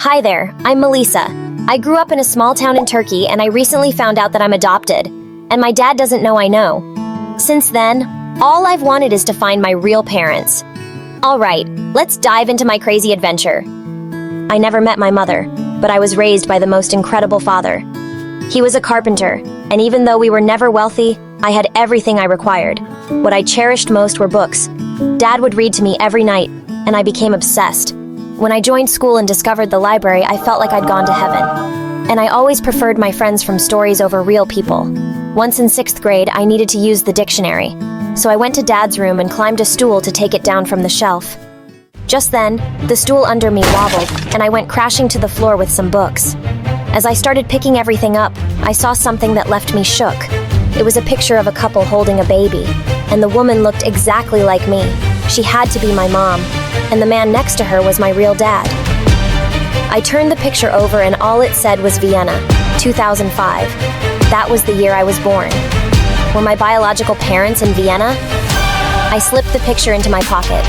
Hi there, I'm Melissa. I grew up in a small town in Turkey and I recently found out that I'm adopted. And my dad doesn't know I know. Since then, all I've wanted is to find my real parents. Alright, let's dive into my crazy adventure. I never met my mother, but I was raised by the most incredible father. He was a carpenter, and even though we were never wealthy, I had everything I required. What I cherished most were books. Dad would read to me every night, and I became obsessed. When I joined school and discovered the library, I felt like I'd gone to heaven. And I always preferred my friends from stories over real people. Once in 6th grade, I needed to use the dictionary. So I went to Dad's room and climbed a stool to take it down from the shelf. Just then, the stool under me wobbled, and I went crashing to the floor with some books. As I started picking everything up, I saw something that left me shook. It was a picture of a couple holding a baby, and the woman looked exactly like me. She had to be my mom, and the man next to her was my real dad. I turned the picture over and all it said was Vienna, 2005. That was the year I was born. Were my biological parents in Vienna? I slipped the picture into my pocket.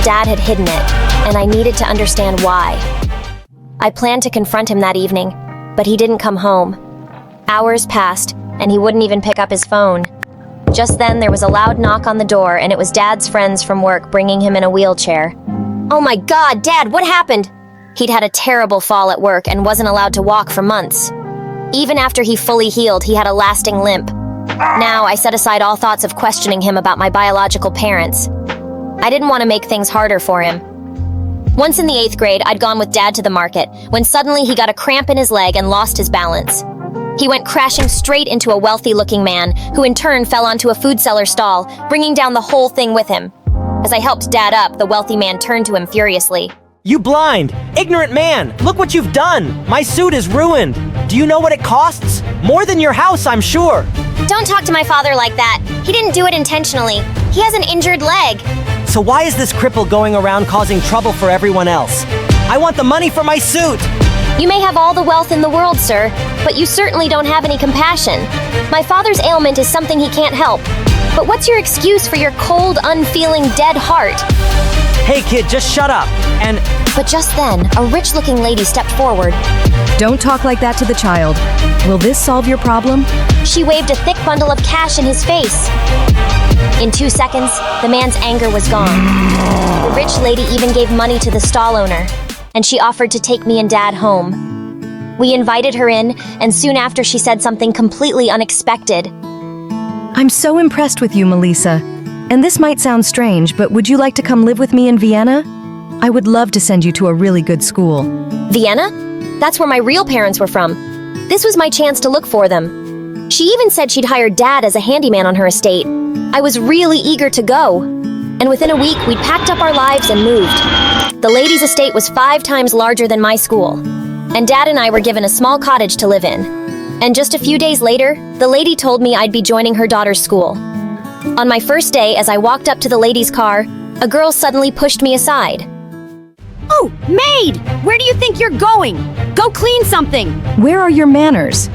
Dad had hidden it, and I needed to understand why. I planned to confront him that evening, but he didn't come home. Hours passed, and he wouldn't even pick up his phone. Just then, there was a loud knock on the door, and it was Dad's friends from work bringing him in a wheelchair. Oh my God, Dad, what happened? He'd had a terrible fall at work and wasn't allowed to walk for months. Even after he fully healed, he had a lasting limp. Now, I set aside all thoughts of questioning him about my biological parents. I didn't want to make things harder for him. Once in the 8th grade, I'd gone with Dad to the market, when suddenly he got a cramp in his leg and lost his balance. He went crashing straight into a wealthy-looking man, who in turn fell onto a food seller stall, bringing down the whole thing with him. As I helped Dad up, the wealthy man turned to him furiously. You blind, ignorant man! Look what you've done! My suit is ruined! Do you know what it costs? More than your house, I'm sure! Don't talk to my father like that. He didn't do it intentionally. He has an injured leg. So why is this cripple going around causing trouble for everyone else? I want the money for my suit! You may have all the wealth in the world, sir, but you certainly don't have any compassion. My father's ailment is something he can't help. But what's your excuse for your cold, unfeeling, dead heart? Hey kid, just shut up, and... But just then, a rich-looking lady stepped forward. Don't talk like that to the child. Will this solve your problem? She waved a thick bundle of cash in his face. In 2 seconds, the man's anger was gone. The rich lady even gave money to the stall owner, and she offered to take me and Dad home. We invited her in, and soon after she said something completely unexpected. I'm so impressed with you, Melissa. And this might sound strange, but would you like to come live with me in Vienna? I would love to send you to a really good school. Vienna? That's where my real parents were from. This was my chance to look for them. She even said she'd hired Dad as a handyman on her estate. I was really eager to go. And within a week, we'd packed up our lives and moved. The lady's estate was 5 times larger than my school. And Dad and I were given a small cottage to live in. And just a few days later, the lady told me I'd be joining her daughter's school. On my first day, as I walked up to the lady's car, a girl suddenly pushed me aside. Oh, maid! Where do you think you're going? Go clean something! Where are your manners?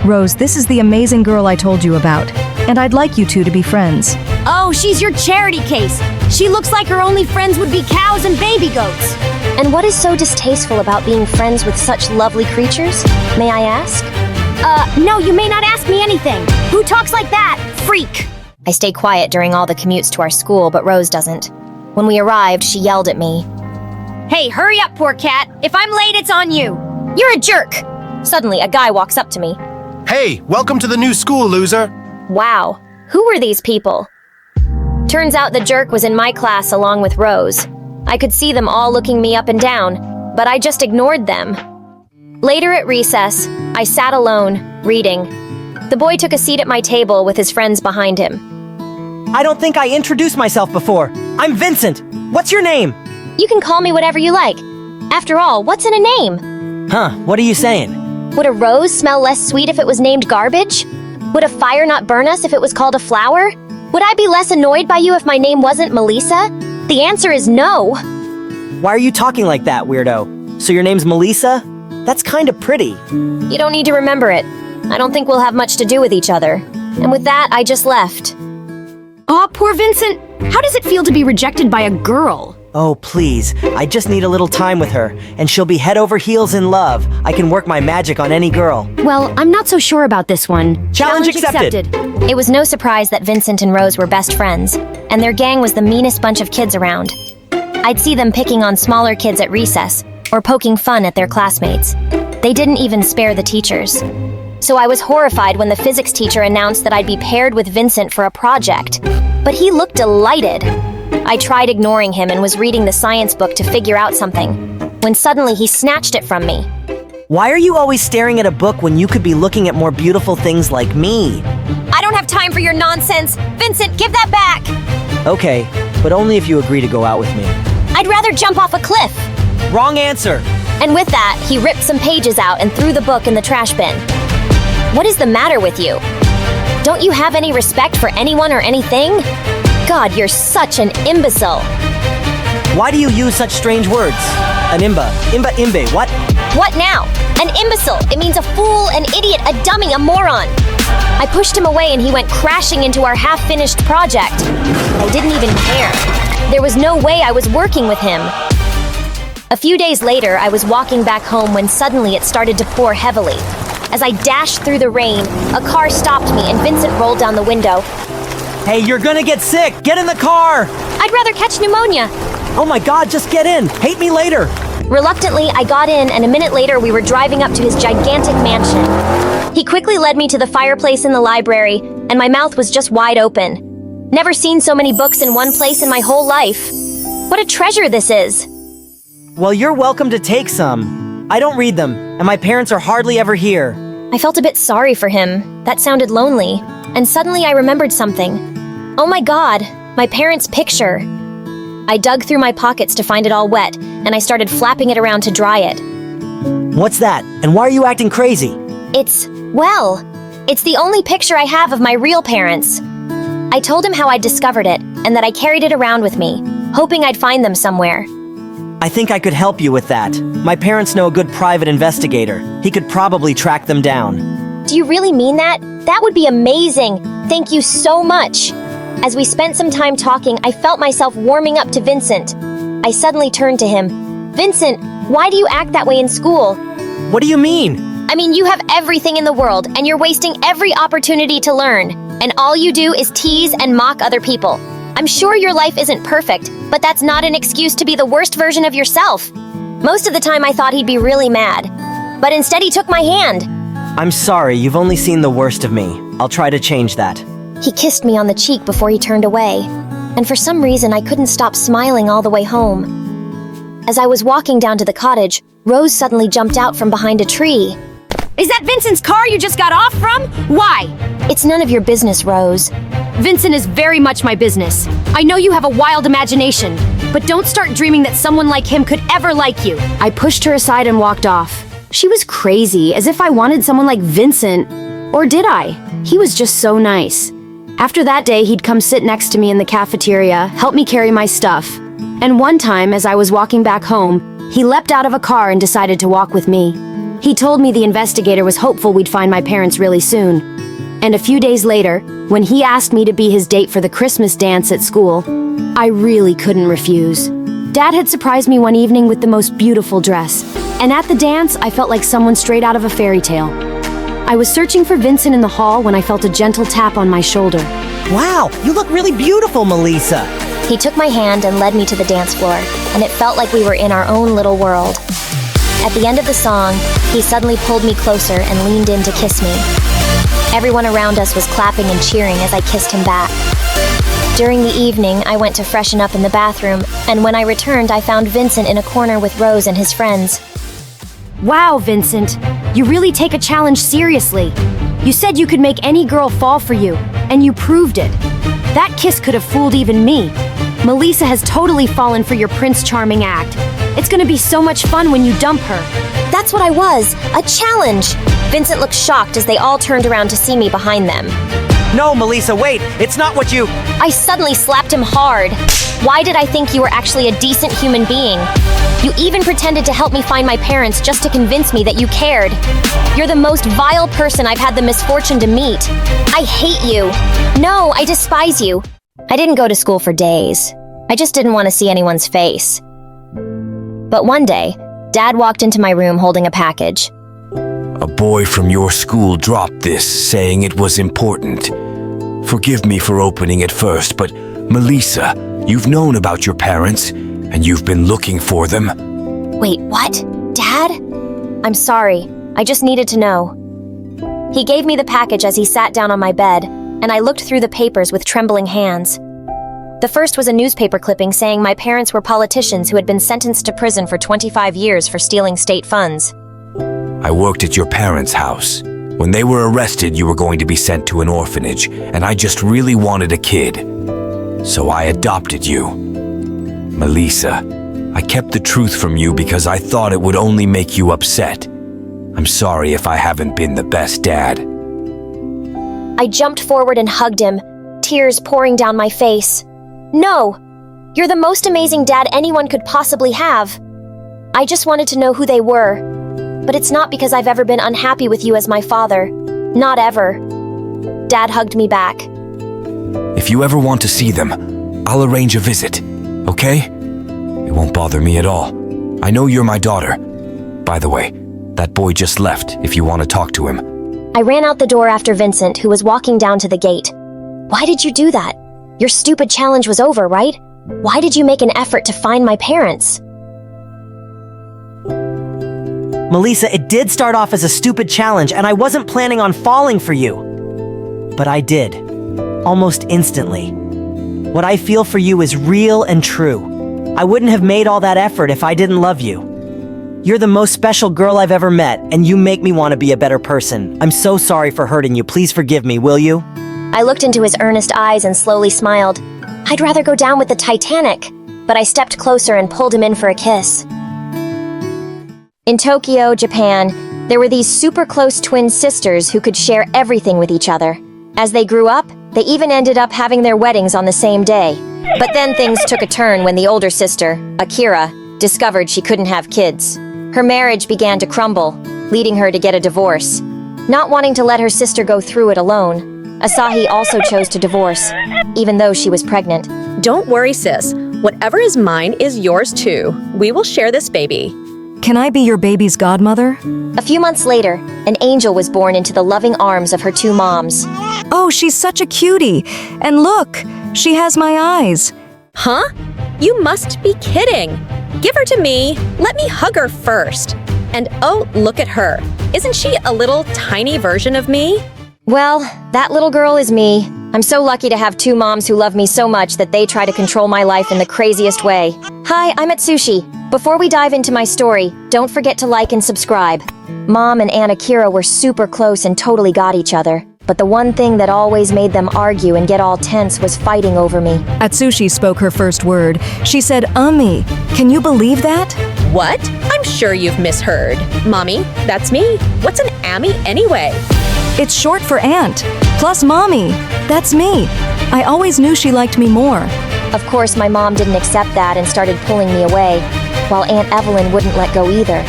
Rose, this is the amazing girl I told you about, and I'd like you two to be friends. Oh, she's your charity case. She looks like her only friends would be cows and baby goats. And what is so distasteful about being friends with such lovely creatures? May I ask? No, you may not ask me anything. Who talks like that? Freak! I stay quiet during all the commutes to our school, but Rose doesn't. When we arrived, she yelled at me. Hey, hurry up, poor cat. If I'm late, it's on you. You're a jerk! Suddenly, a guy walks up to me. Hey, welcome to the new school, loser. Wow, who were these people? Turns out the jerk was in my class along with Rose. I could see them all looking me up and down, but I just ignored them. Later at recess, I sat alone, reading. The boy took a seat at my table with his friends behind him. I don't think I introduced myself before. I'm Vincent. What's your name? You can call me whatever you like. After all, what's in a name? Huh, what are you saying? Would a rose smell less sweet if it was named garbage? Would a fire not burn us if it was called a flower? Would I be less annoyed by you if my name wasn't Melissa? The answer is no. Why are you talking like that, weirdo? So your name's Melissa? That's kind of pretty. You don't need to remember it. I don't think we'll have much to do with each other. And with that, I just left. Aw, poor Vincent. How does it feel to be rejected by a girl? Oh, please. I just need a little time with her, and she'll be head over heels in love. I can work my magic on any girl. Well, I'm not so sure about this one. Challenge accepted. It was no surprise that Vincent and Rose were best friends, and their gang was the meanest bunch of kids around. I'd see them picking on smaller kids at recess, or poking fun at their classmates. They didn't even spare the teachers. So I was horrified when the physics teacher announced that I'd be paired with Vincent for a project. But he looked delighted. I tried ignoring him and was reading the science book to figure out something, when suddenly he snatched it from me. Why are you always staring at a book when you could be looking at more beautiful things like me? I don't have time for your nonsense! Vincent, give that back! Okay, but only if you agree to go out with me. I'd rather jump off a cliff! Wrong answer! And with that, he ripped some pages out and threw the book in the trash bin. What is the matter with you? Don't you have any respect for anyone or anything? God, you're such an imbecile. Why do you use such strange words? An imbe, what? What now? An imbecile. It means a fool, an idiot, a dummy, a moron. I pushed him away and he went crashing into our half-finished project. I didn't even care. There was no way I was working with him. A few days later, I was walking back home when suddenly it started to pour heavily. As I dashed through the rain, a car stopped me and Vincent rolled down the window. Hey, you're gonna get sick! Get in the car! I'd rather catch pneumonia. Oh my god, just get in! Hate me later! Reluctantly, I got in, and a minute later we were driving up to his gigantic mansion. He quickly led me to the fireplace in the library, and my mouth was just wide open. Never seen so many books in one place in my whole life. What a treasure this is! Well, you're welcome to take some. I don't read them, and my parents are hardly ever here. I felt a bit sorry for him. That sounded lonely. And suddenly I remembered something. Oh my god, my parents' picture. I dug through my pockets to find it all wet, and I started flapping it around to dry it. What's that? And why are you acting crazy? It's the only picture I have of my real parents. I told him how I discovered it, and that I carried it around with me, hoping I'd find them somewhere. I think I could help you with that. My parents know a good private investigator. He could probably track them down. Do you really mean that? That would be amazing! Thank you so much! As we spent some time talking, I felt myself warming up to Vincent. I suddenly turned to him. Vincent, why do you act that way in school? What do you mean? I mean, you have everything in the world, and you're wasting every opportunity to learn. And all you do is tease and mock other people. I'm sure your life isn't perfect, but that's not an excuse to be the worst version of yourself. Most of the time I thought he'd be really mad, but instead he took my hand. I'm sorry, you've only seen the worst of me. I'll try to change that. He kissed me on the cheek before he turned away, and for some reason I couldn't stop smiling all the way home. As I was walking down to the cottage, Rose suddenly jumped out from behind a tree. Is that Vincent's car you just got off from? Why? It's none of your business, Rose. Vincent is very much my business. I know you have a wild imagination, but don't start dreaming that someone like him could ever like you. I pushed her aside and walked off. She was crazy, as if I wanted someone like Vincent. Or did I? He was just so nice. After that day, he'd come sit next to me in the cafeteria, help me carry my stuff. And one time, as I was walking back home, he leapt out of a car and decided to walk with me. He told me the investigator was hopeful we'd find my parents really soon. And a few days later, when he asked me to be his date for the Christmas dance at school, I really couldn't refuse. Dad had surprised me one evening with the most beautiful dress, and at the dance, I felt like someone straight out of a fairy tale. I was searching for Vincent in the hall when I felt a gentle tap on my shoulder. Wow, you look really beautiful, Melissa. He took my hand and led me to the dance floor, and it felt like we were in our own little world. At the end of the song, he suddenly pulled me closer and leaned in to kiss me. Everyone around us was clapping and cheering as I kissed him back. During the evening, I went to freshen up in the bathroom, and when I returned, I found Vincent in a corner with Rose and his friends. Wow, Vincent, you really take a challenge seriously. You said you could make any girl fall for you, and you proved it. That kiss could have fooled even me. Melissa has totally fallen for your Prince Charming act. It's gonna be so much fun when you dump her. That's what I was, a challenge! Vincent looked shocked as they all turned around to see me behind them. No, Melissa, wait! It's not what you... I suddenly slapped him hard. Why did I think you were actually a decent human being? You even pretended to help me find my parents just to convince me that you cared. You're the most vile person I've had the misfortune to meet. I hate you. No, I despise you. I didn't go to school for days. I just didn't want to see anyone's face. But one day, Dad walked into my room holding a package. A boy from your school dropped this, saying it was important. Forgive me for opening it first, but Melissa, you've known about your parents, and you've been looking for them. Wait, what? Dad? I'm sorry. I just needed to know. He gave me the package as he sat down on my bed, and I looked through the papers with trembling hands. The first was a newspaper clipping saying my parents were politicians who had been sentenced to prison for 25 years for stealing state funds. I worked at your parents' house. When they were arrested, you were going to be sent to an orphanage, and I just really wanted a kid. So I adopted you. Melissa, I kept the truth from you because I thought it would only make you upset. I'm sorry if I haven't been the best dad. I jumped forward and hugged him, tears pouring down my face. No! You're the most amazing dad anyone could possibly have. I just wanted to know who they were. But it's not because I've ever been unhappy with you as my father. Not ever. Dad hugged me back. If you ever want to see them, I'll arrange a visit, okay? It won't bother me at all. I know you're my daughter. By the way, that boy just left if you want to talk to him. I ran out the door after Vincent, who was walking down to the gate. Why did you do that? Your stupid challenge was over, right? Why did you make an effort to find my parents? Melissa, it did start off as a stupid challenge, and I wasn't planning on falling for you. But I did. Almost instantly. What I feel for you is real and true. I wouldn't have made all that effort if I didn't love you. You're the most special girl I've ever met, and you make me want to be a better person. I'm so sorry for hurting you. Please forgive me, will you? I looked into his earnest eyes and slowly smiled. I'd rather go down with the Titanic. But I stepped closer and pulled him in for a kiss. In Tokyo, Japan, there were these super close twin sisters who could share everything with each other. As they grew up, they even ended up having their weddings on the same day. But then things took a turn when the older sister, Akira, discovered she couldn't have kids. Her marriage began to crumble, leading her to get a divorce. Not wanting to let her sister go through it alone, Asahi also chose to divorce, even though she was pregnant. Don't worry, sis. Whatever is mine is yours too. We will share this baby. Can I be your baby's godmother? A few months later, an angel was born into the loving arms of her two moms. Oh, she's such a cutie. And look, she has my eyes. Huh? You must be kidding. Give her to me. Let me hug her first. And oh, look at her. Isn't she a little tiny version of me? Well, that little girl is me. I'm so lucky to have two moms who love me so much that they try to control my life in the craziest way. Hi, I'm at Sushi. Before we dive into my story, don't forget to like and subscribe. Mom and Aunt Akira were super close and totally got each other. But the one thing that always made them argue and get all tense was fighting over me. Atsushi spoke her first word. She said, "Ummi." Can you believe that? What? I'm sure you've misheard. Mommy, that's me. What's an Ami anyway? It's short for aunt. Plus mommy. That's me. I always knew she liked me more. Of course, my mom didn't accept that and started pulling me away, while Aunt Evelyn wouldn't let go either.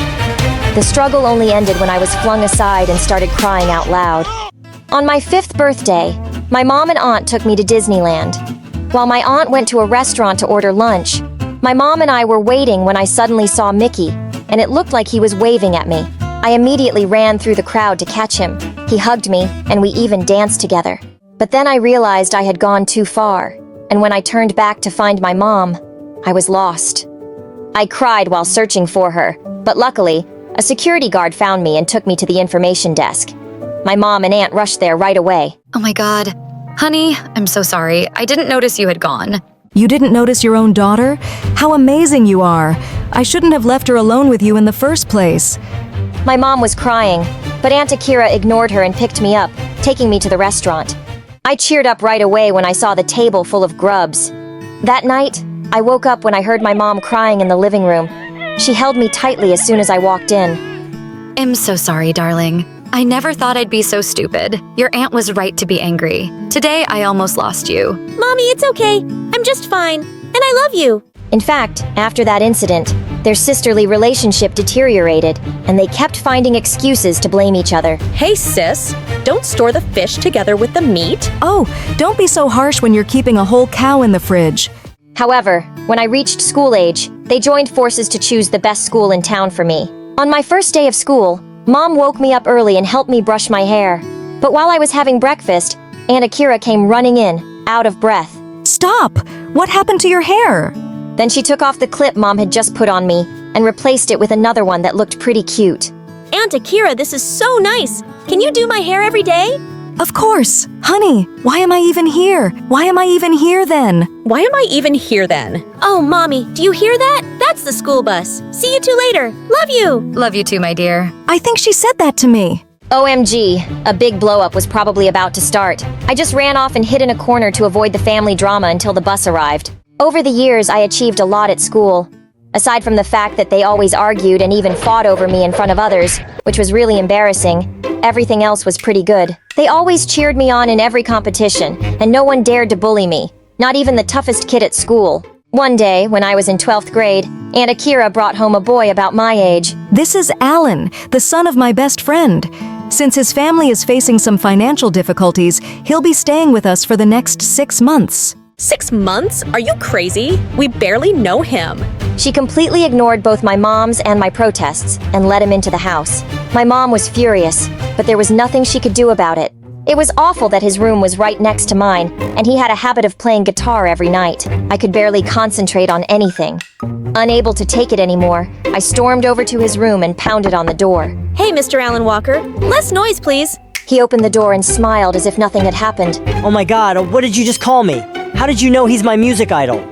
The struggle only ended when I was flung aside and started crying out loud. On my 5th birthday, my mom and aunt took me to Disneyland. While my aunt went to a restaurant to order lunch, my mom and I were waiting when I suddenly saw Mickey, and it looked like he was waving at me. I immediately ran through the crowd to catch him. He hugged me, and we even danced together. But then I realized I had gone too far, and when I turned back to find my mom, I was lost. I cried while searching for her, but luckily, a security guard found me and took me to the information desk. My mom and aunt rushed there right away. Oh my god. Honey, I'm so sorry. I didn't notice you had gone. You didn't notice your own daughter? How amazing you are. I shouldn't have left her alone with you in the first place. My mom was crying, but Aunt Akira ignored her and picked me up, taking me to the restaurant. I cheered up right away when I saw the table full of grubs. That night, I woke up when I heard my mom crying in the living room. She held me tightly as soon as I walked in. I'm so sorry, darling. I never thought I'd be so stupid. Your aunt was right to be angry. Today, I almost lost you. Mommy, it's okay. I'm just fine. And I love you. In fact, after that incident, their sisterly relationship deteriorated, and they kept finding excuses to blame each other. Hey, sis. Don't store the fish together with the meat. Oh, don't be so harsh when you're keeping a whole cow in the fridge. However, when I reached school age, they joined forces to choose the best school in town for me. On my first day of school, Mom woke me up early and helped me brush my hair. But while I was having breakfast, Aunt Akira came running in, out of breath. Stop! What happened to your hair? Then she took off the clip Mom had just put on me and replaced it with another one that looked pretty cute. Aunt Akira, this is so nice. Can you do my hair every day? Of course. Honey, why am I even here? Why am I even here then? Why am I even here then? Oh, Mommy, do you hear that? That's the school bus. See you two later. Love you. Love you too, my dear. I think she said that to me. OMG, a big blow-up was probably about to start. I just ran off and hid in a corner to avoid the family drama until the bus arrived. Over the years, I achieved a lot at school. Aside from the fact that they always argued and even fought over me in front of others, which was really embarrassing, everything else was pretty good. They always cheered me on in every competition, and no one dared to bully me, not even the toughest kid at school. One day, when I was in 12th grade, Aunt Akira brought home a boy about my age. This is Alan, the son of my best friend. Since his family is facing some financial difficulties, he'll be staying with us for the next 6 months. 6 months? Are you crazy? We barely know him. She completely ignored both my mom's and my protests and let him into the house. My mom was furious, but there was nothing she could do about it. It was awful that his room was right next to mine, and he had a habit of playing guitar every night. I could barely concentrate on anything. Unable to take it anymore, I stormed over to his room and pounded on the door. Hey, Mr. Alan Walker. Less noise, please. He opened the door and smiled as if nothing had happened. Oh my god, what did you just call me? How did you know he's my music idol?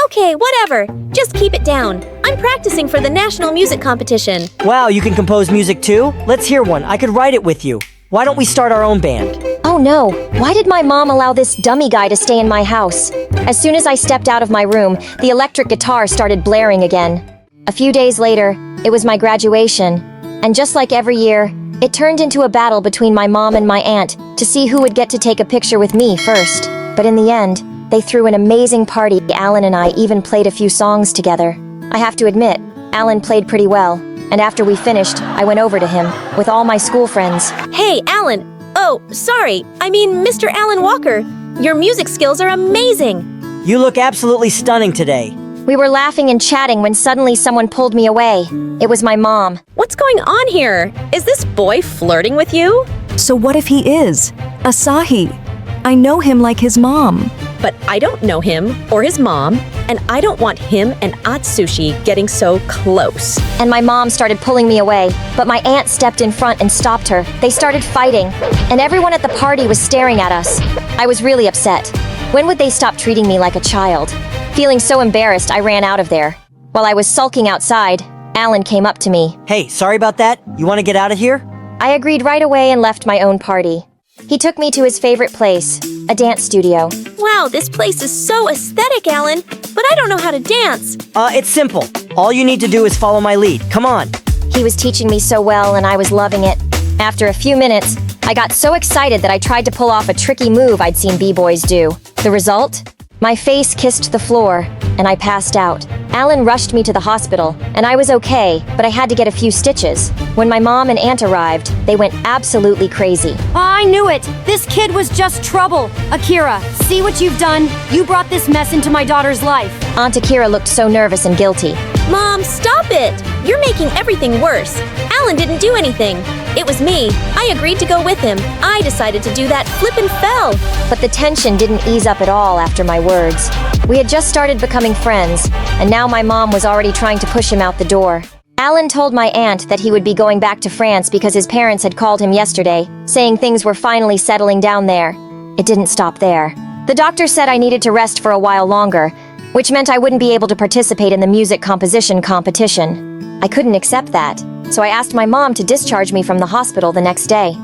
Okay, whatever. Just keep it down. I'm practicing for the national music competition. Wow, you can compose music too? Let's hear one. I could write it with you. Why don't we start our own band? Oh no, why did my mom allow this dummy guy to stay in my house? As soon as I stepped out of my room, the electric guitar started blaring again. A few days later, it was my graduation, and just like every year, it turned into a battle between my mom and my aunt to see who would get to take a picture with me first. But in the end, they threw an amazing party. Alan and I even played a few songs together. I have to admit, Alan played pretty well, and after we finished, I went over to him with all my school friends. Hey, Alan. Oh, sorry. I mean, Mr. Alan Walker. Your music skills are amazing. You look absolutely stunning today. We were laughing and chatting when suddenly someone pulled me away. It was my mom. What's going on here? Is this boy flirting with you? So what if he is? Asahi. I know him like his mom. But I don't know him or his mom, and I don't want him and Atsushi getting so close. And my mom started pulling me away, but my aunt stepped in front and stopped her. They started fighting, and everyone at the party was staring at us. I was really upset. When would they stop treating me like a child? Feeling so embarrassed, I ran out of there. While I was sulking outside, Alan came up to me. Hey, sorry about that. You want to get out of here? I agreed right away and left my own party. He took me to his favorite place, a dance studio. Wow, this place is so aesthetic, Alan, but I don't know how to dance. It's simple. All you need to do is follow my lead. Come on. He was teaching me so well and I was loving it. After a few minutes, I got so excited that I tried to pull off a tricky move I'd seen b-boys do. The result? My face kissed the floor, and I passed out. Alan rushed me to the hospital, and I was okay, but I had to get a few stitches. When my mom and aunt arrived, they went absolutely crazy. I knew it! This kid was just trouble! Akira, see what you've done? You brought this mess into my daughter's life. Aunt Akira looked so nervous and guilty. Mom, stop it! You're making everything worse. Alan didn't do anything. It was me. I agreed to go with him. I decided to do that flip and fell. But the tension didn't ease up at all after my words. We had just started becoming friends, and now my mom was already trying to push him out the door. Alan told my aunt that he would be going back to France because his parents had called him yesterday, saying things were finally settling down there. It didn't stop there. The doctor said I needed to rest for a while longer, which meant I wouldn't be able to participate in the music composition competition. I couldn't accept that, so I asked my mom to discharge me from the hospital the next day.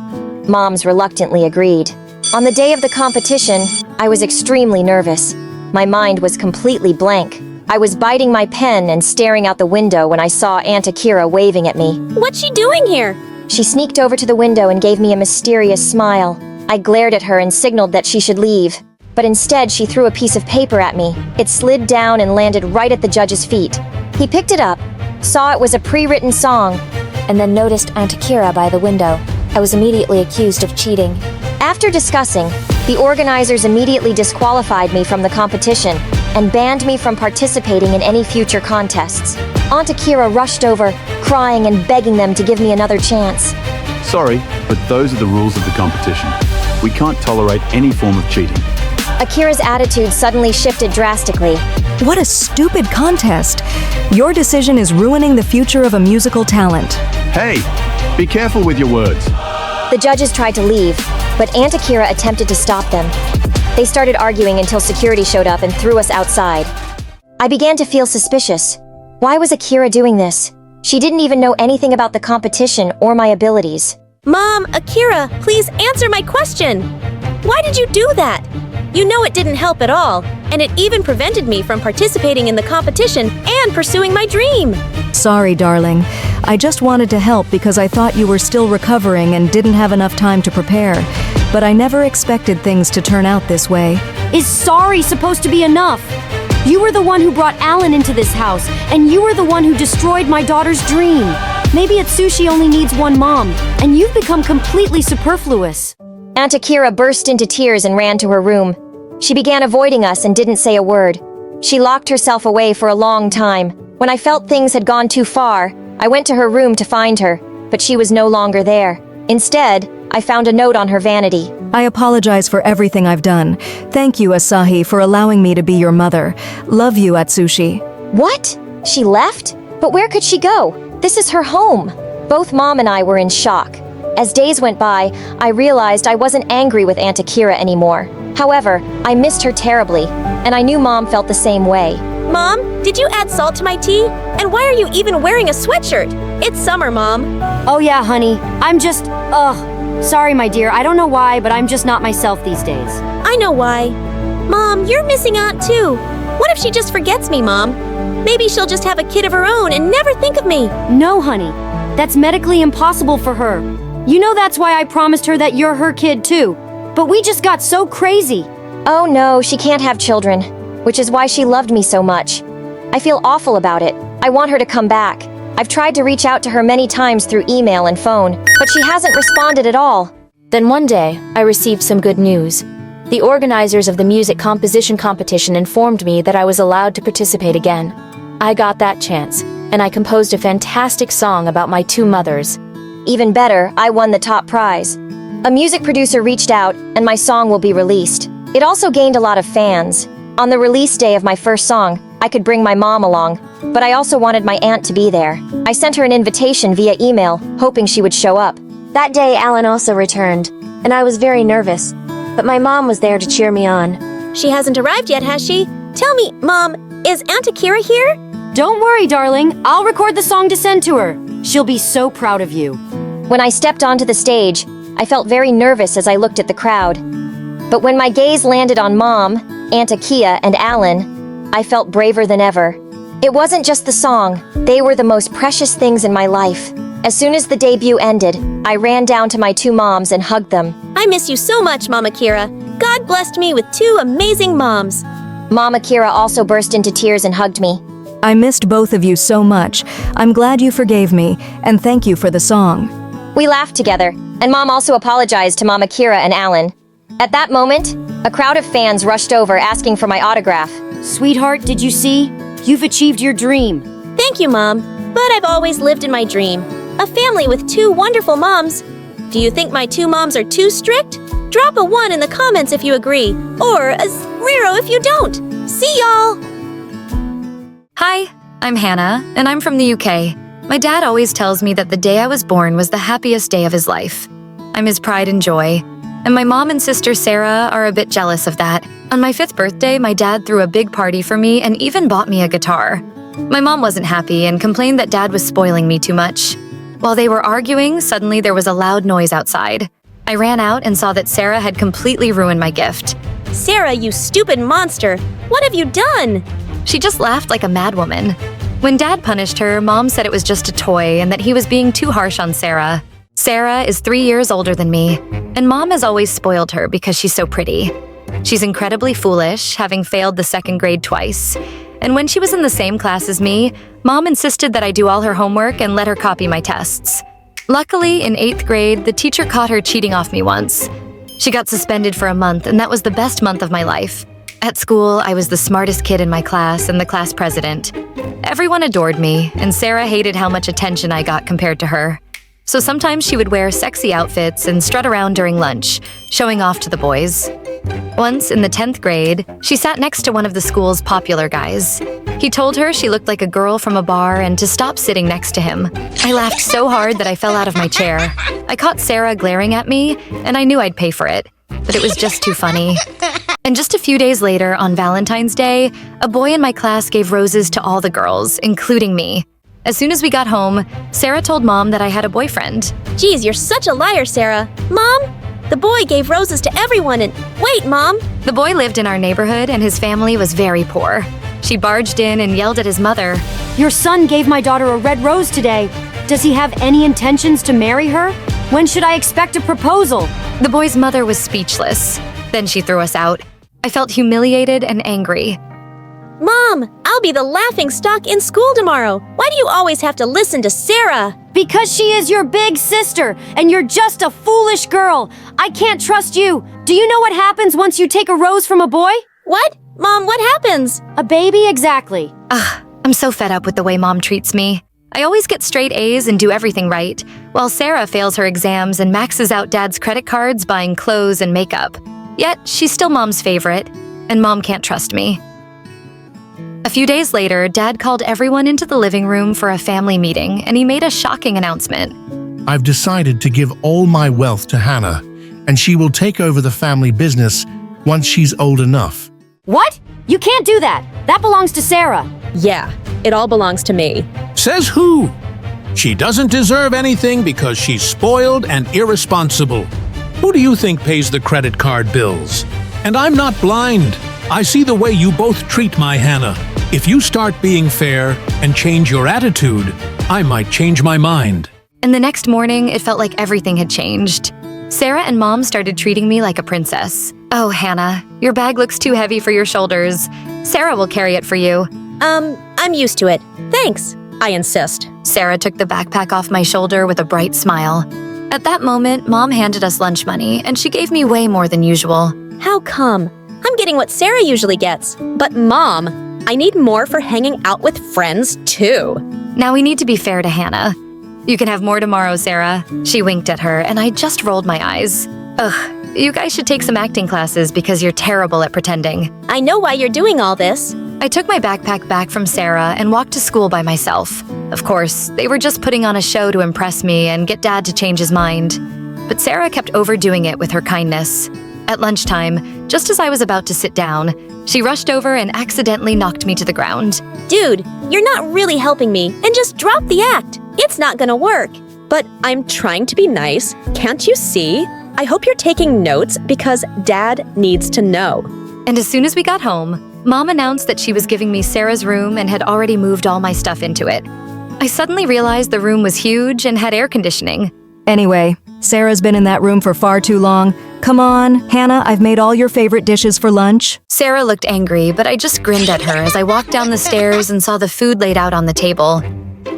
Moms reluctantly agreed. On the day of the competition, I was extremely nervous. My mind was completely blank. I was biting my pen and staring out the window when I saw Aunt Akira waving at me. What's she doing here? She sneaked over to the window and gave me a mysterious smile. I glared at her and signaled that she should leave. But instead, she threw a piece of paper at me. It slid down and landed right at the judge's feet. He picked it up, saw it was a pre-written song, and then noticed Aunt Akira by the window. I was immediately accused of cheating. After discussing, the organizers immediately disqualified me from the competition, and banned me from participating in any future contests. Aunt Akira rushed over, crying and begging them to give me another chance. Sorry, but those are the rules of the competition. We can't tolerate any form of cheating. Akira's attitude suddenly shifted drastically. What a stupid contest! Your decision is ruining the future of a musical talent. Hey, be careful with your words. The judges tried to leave, but Aunt Akira attempted to stop them. They started arguing until security showed up and threw us outside. I began to feel suspicious. Why was Akira doing this? She didn't even know anything about the competition or my abilities. Mom, Akira, please answer my question. Why did you do that? You know it didn't help at all, and it even prevented me from participating in the competition and pursuing my dream. Sorry, darling. I just wanted to help because I thought you were still recovering and didn't have enough time to prepare. But I never expected things to turn out this way. Is sorry supposed to be enough? You were the one who brought Alan into this house, and you were the one who destroyed my daughter's dream. Maybe Atsushi only needs one mom, and you've become completely superfluous. Aunt Akira burst into tears and ran to her room. She began avoiding us and didn't say a word. She locked herself away for a long time. When I felt things had gone too far, I went to her room to find her, but she was no longer there. Instead, I found a note on her vanity. I apologize for everything I've done. Thank you, Asahi, for allowing me to be your mother. Love you, Atsushi. What? She left? But where could she go? This is her home. Both Mom and I were in shock. As days went by, I realized I wasn't angry with Aunt Akira anymore. However, I missed her terribly, and I knew Mom felt the same way. Mom, did you add salt to my tea? And why are you even wearing a sweatshirt? It's summer, Mom. Oh yeah, honey. I'm just, sorry, my dear. I don't know why, but I'm just not myself these days. I know why. Mom, you're missing Aunt too. What if she just forgets me, Mom? Maybe she'll just have a kid of her own and never think of me. No, honey. That's medically impossible for her. You know that's why I promised her that you're her kid too. But we just got so crazy. Oh no, she can't have children, which is why she loved me so much. I feel awful about it. I want her to come back. I've tried to reach out to her many times through email and phone, but she hasn't responded at all. Then one day, I received some good news. The organizers of the music composition competition informed me that I was allowed to participate again. I got that chance, and I composed a fantastic song about my two mothers. Even better, I won the top prize. A music producer reached out, and my song will be released. It also gained a lot of fans. On the release day of my first song, I could bring my mom along, but I also wanted my aunt to be there. I sent her an invitation via email, hoping she would show up. That day, Alan also returned, and I was very nervous, but my mom was there to cheer me on. She hasn't arrived yet, has she? Tell me, Mom, is Aunt Akira here? Don't worry, darling. I'll record the song to send to her. She'll be so proud of you. When I stepped onto the stage, I felt very nervous as I looked at the crowd. But when my gaze landed on Mom, Aunt Akira, and Alan, I felt braver than ever. It wasn't just the song, they were the most precious things in my life. As soon as the debut ended, I ran down to my two moms and hugged them. I miss you so much, Mom Akira. God blessed me with two amazing moms. Mom Akira also burst into tears and hugged me. I missed both of you so much. I'm glad you forgave me, and thank you for the song. We laughed together, and Mom also apologized to Mom Akira and Alan. At that moment, a crowd of fans rushed over asking for my autograph. Sweetheart, did you see? You've achieved your dream. Thank you, Mom. But I've always lived in my dream. A family with two wonderful moms. Do you think my two moms are too strict? Drop a 1 in the comments if you agree, or a 0 if you don't. See y'all! Hi, I'm Hannah, and I'm from the UK. My dad always tells me that the day I was born was the happiest day of his life. I'm his pride and joy. And my mom and sister Sarah are a bit jealous of that. On my 5th birthday, my dad threw a big party for me and even bought me a guitar. My mom wasn't happy and complained that dad was spoiling me too much. While they were arguing, suddenly there was a loud noise outside. I ran out and saw that Sarah had completely ruined my gift. Sarah, you stupid monster! What have you done? She just laughed like a madwoman. When Dad punished her, Mom said it was just a toy and that he was being too harsh on Sarah. Sarah is 3 years older than me, and Mom has always spoiled her because she's so pretty. She's incredibly foolish, having failed the 2nd grade twice. And when she was in the same class as me, Mom insisted that I do all her homework and let her copy my tests. Luckily, in 8th grade, the teacher caught her cheating off me once. She got suspended for a month, and that was the best month of my life. At school, I was the smartest kid in my class and the class president. Everyone adored me, and Sarah hated how much attention I got compared to her. So sometimes she would wear sexy outfits and strut around during lunch, showing off to the boys. Once, in the 10th grade, she sat next to one of the school's popular guys. He told her she looked like a girl from a bar and to stop sitting next to him. I laughed so hard that I fell out of my chair. I caught Sarah glaring at me, and I knew I'd pay for it, but it was just too funny. And just a few days later, on Valentine's Day, a boy in my class gave roses to all the girls, including me. As soon as we got home, Sarah told Mom that I had a boyfriend. Geez, you're such a liar, Sarah. Mom, the boy gave roses to everyone and— Wait, Mom! The boy lived in our neighborhood and his family was very poor. She barged in and yelled at his mother. Your son gave my daughter a red rose today. Does he have any intentions to marry her? When should I expect a proposal? The boy's mother was speechless. Then she threw us out. I felt humiliated and angry. Mom, I'll be the laughingstock in school tomorrow. Why do you always have to listen to Sarah? Because she is your big sister, and you're just a foolish girl. I can't trust you. Do you know what happens once you take a rose from a boy? What? Mom, what happens? A baby, exactly. I'm so fed up with the way Mom treats me. I always get straight A's and do everything right, while Sarah fails her exams and maxes out Dad's credit cards buying clothes and makeup. Yet, she's still Mom's favorite, and Mom can't trust me. A few days later, Dad called everyone into the living room for a family meeting, and he made a shocking announcement. I've decided to give all my wealth to Hannah, and she will take over the family business once she's old enough. What? You can't do that. That belongs to Sarah. Yeah, it all belongs to me. Says who? She doesn't deserve anything because she's spoiled and irresponsible. Who do you think pays the credit card bills? And I'm not blind. I see the way you both treat my Hannah. If you start being fair and change your attitude, I might change my mind. And the next morning, it felt like everything had changed. Sarah and Mom started treating me like a princess. Oh, Hannah, your bag looks too heavy for your shoulders. Sarah will carry it for you. I'm used to it. Thanks. I insist. Sarah took the backpack off my shoulder with a bright smile. At that moment, Mom handed us lunch money, and she gave me way more than usual. How come? I'm getting what Sarah usually gets. But Mom, I need more for hanging out with friends, too. Now we need to be fair to Hannah. You can have more tomorrow, Sarah. She winked at her, and I just rolled my eyes. Ugh, you guys should take some acting classes because you're terrible at pretending. I know why you're doing all this. I took my backpack back from Sarah and walked to school by myself. Of course, they were just putting on a show to impress me and get Dad to change his mind. But Sarah kept overdoing it with her kindness. At lunchtime, just as I was about to sit down, she rushed over and accidentally knocked me to the ground. Dude, you're not really helping me, and just drop the act. It's not gonna work. But I'm trying to be nice. Can't you see? I hope you're taking notes because Dad needs to know. And as soon as we got home, Mom announced that she was giving me Sarah's room and had already moved all my stuff into it. I suddenly realized the room was huge and had air conditioning. Anyway, Sarah's been in that room for far too long. Come on, Hannah, I've made all your favorite dishes for lunch. Sarah looked angry, but I just grinned at her as I walked down the stairs and saw the food laid out on the table.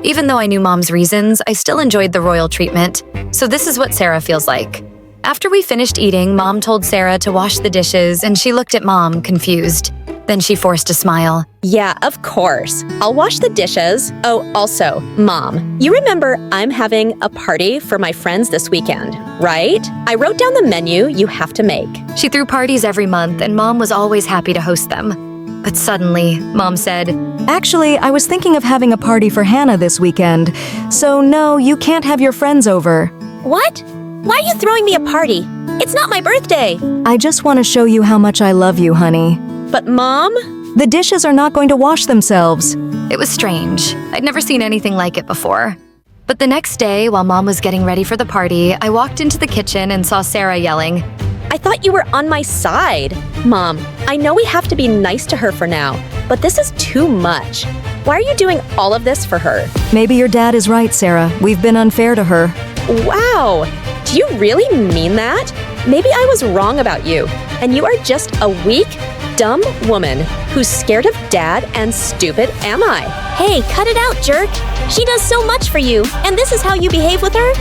Even though I knew Mom's reasons, I still enjoyed the royal treatment. So this is what Sarah feels like. After we finished eating, Mom told Sarah to wash the dishes, and she looked at Mom, confused. Then she forced a smile. Yeah, of course. I'll wash the dishes. Oh, also, Mom, you remember I'm having a party for my friends this weekend, right? I wrote down the menu you have to make. She threw parties every month, and Mom was always happy to host them. But suddenly, Mom said, Actually, I was thinking of having a party for Hannah this weekend. So no, you can't have your friends over. What? Why are you throwing me a party? It's not my birthday. I just want to show you how much I love you, honey. But Mom? The dishes are not going to wash themselves. It was strange. I'd never seen anything like it before. But the next day, while Mom was getting ready for the party, I walked into the kitchen and saw Sarah yelling. I thought you were on my side. Mom, I know we have to be nice to her for now, but this is too much. Why are you doing all of this for her? Maybe your dad is right, Sarah. We've been unfair to her. Wow! Do you really mean that? Maybe I was wrong about you, and you are just a weak, dumb woman who's scared of Dad and stupid am I? Hey, cut it out, jerk! She does so much for you, and this is how you behave with her?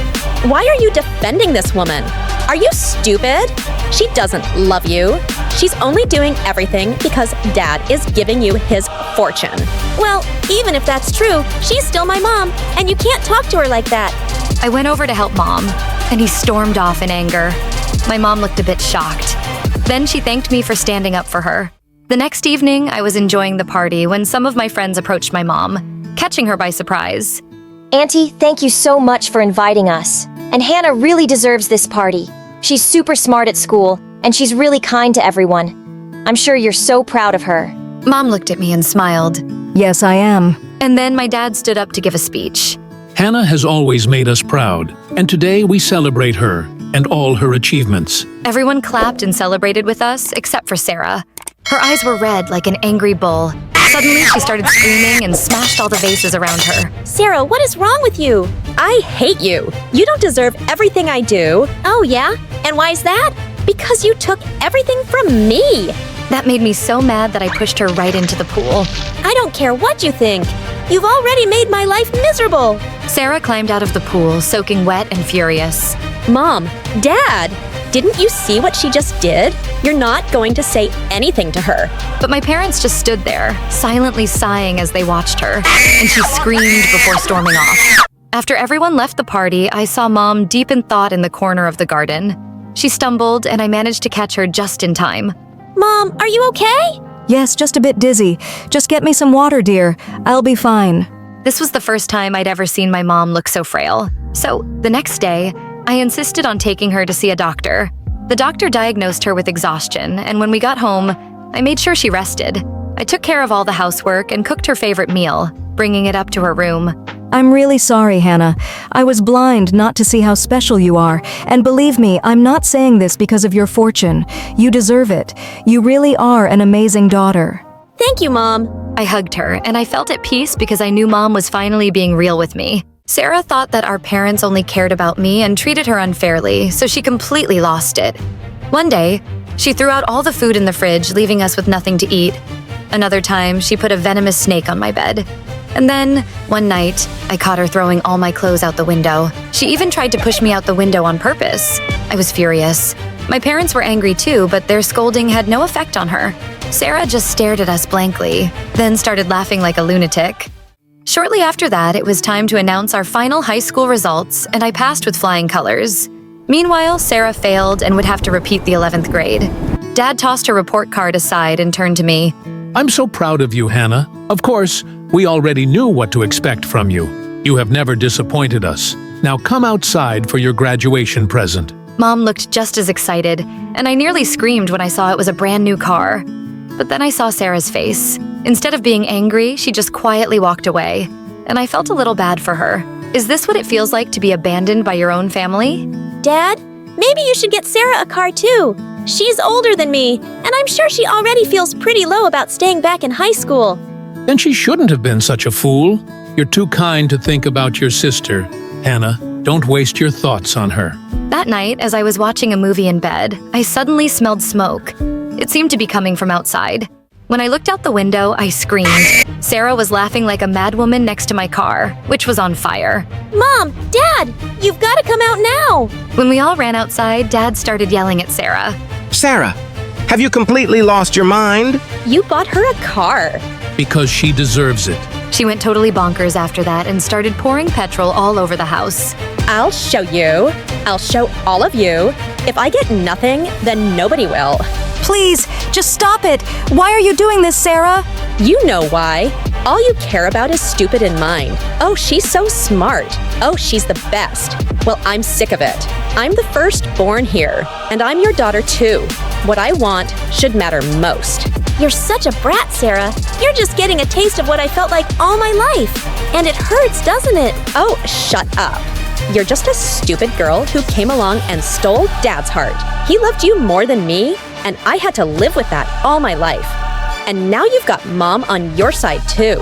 Why are you defending this woman? Are you stupid? She doesn't love you. She's only doing everything because Dad is giving you his fortune. Well, even if that's true, she's still my mom, and you can't talk to her like that. I went over to help Mom, and he stormed off in anger. My mom looked a bit shocked. Then she thanked me for standing up for her. The next evening, I was enjoying the party when some of my friends approached my mom, catching her by surprise. Auntie, thank you so much for inviting us. And Hannah really deserves this party. She's super smart at school, and she's really kind to everyone. I'm sure you're so proud of her. Mom looked at me and smiled. Yes, I am. And then my dad stood up to give a speech. Hannah has always made us proud, and today we celebrate her and all her achievements. Everyone clapped and celebrated with us, except for Sarah. Her eyes were red like an angry bull. Suddenly, she started screaming and smashed all the vases around her. Sarah, what is wrong with you? I hate you. You don't deserve everything I do. Oh, yeah? And why is that? Because you took everything from me. That made me so mad that I pushed her right into the pool. I don't care what you think. You've already made my life miserable. Sarah climbed out of the pool, soaking wet and furious. Mom, Dad, didn't you see what she just did? You're not going to say anything to her. But my parents just stood there, silently sighing as they watched her, and she screamed before storming off. After everyone left the party, I saw Mom deep in thought in the corner of the garden. She stumbled, and I managed to catch her just in time. Mom, are you okay? Yes, just a bit dizzy. Just get me some water, dear. I'll be fine. This was the first time I'd ever seen my mom look so frail. So, the next day, I insisted on taking her to see a doctor. The doctor diagnosed her with exhaustion, and when we got home, I made sure she rested. I took care of all the housework and cooked her favorite meal, bringing it up to her room. I'm really sorry, Hannah. I was blind not to see how special you are. And believe me, I'm not saying this because of your fortune. You deserve it. You really are an amazing daughter. Thank you, Mom. I hugged her, and I felt at peace because I knew Mom was finally being real with me. Sarah thought that our parents only cared about me and treated her unfairly, so she completely lost it. One day, she threw out all the food in the fridge, leaving us with nothing to eat. Another time, she put a venomous snake on my bed. And then, one night, I caught her throwing all my clothes out the window. She even tried to push me out the window on purpose. I was furious. My parents were angry too, but their scolding had no effect on her. Sarah just stared at us blankly, then started laughing like a lunatic. Shortly after that, it was time to announce our final high school results, and I passed with flying colors. Meanwhile, Sarah failed and would have to repeat the 11th grade. Dad tossed her report card aside and turned to me. I'm so proud of you, Hannah. Of course, we already knew what to expect from you. You have never disappointed us. Now come outside for your graduation present. Mom looked just as excited, and I nearly screamed when I saw it was a brand new car. But then I saw Sarah's face. Instead of being angry, she just quietly walked away, and I felt a little bad for her. Is this what it feels like to be abandoned by your own family? Dad, maybe you should get Sarah a car too. She's older than me, and I'm sure she already feels pretty low about staying back in high school. Then she shouldn't have been such a fool. You're too kind to think about your sister. Hannah, don't waste your thoughts on her. That night, as I was watching a movie in bed, I suddenly smelled smoke. It seemed to be coming from outside. When I looked out the window, I screamed. Sarah was laughing like a madwoman next to my car, which was on fire. Mom, Dad, you've got to come out now. When we all ran outside, Dad started yelling at Sarah. Sarah, have you completely lost your mind? You bought her a car. Because she deserves it. She went totally bonkers after that and started pouring petrol all over the house. I'll show you. I'll show all of you. If I get nothing, then nobody will. Please, just stop it. Why are you doing this, Sarah? You know why. All you care about is stupid in mind. Oh, she's so smart. Oh, she's the best. Well, I'm sick of it. I'm the firstborn here, and I'm your daughter too. What I want should matter most. You're such a brat, Sarah. You're just getting a taste of what I felt like all my life. And it hurts, doesn't it? Oh, shut up. You're just a stupid girl who came along and stole Dad's heart. He loved you more than me, and I had to live with that all my life. And now you've got Mom on your side too.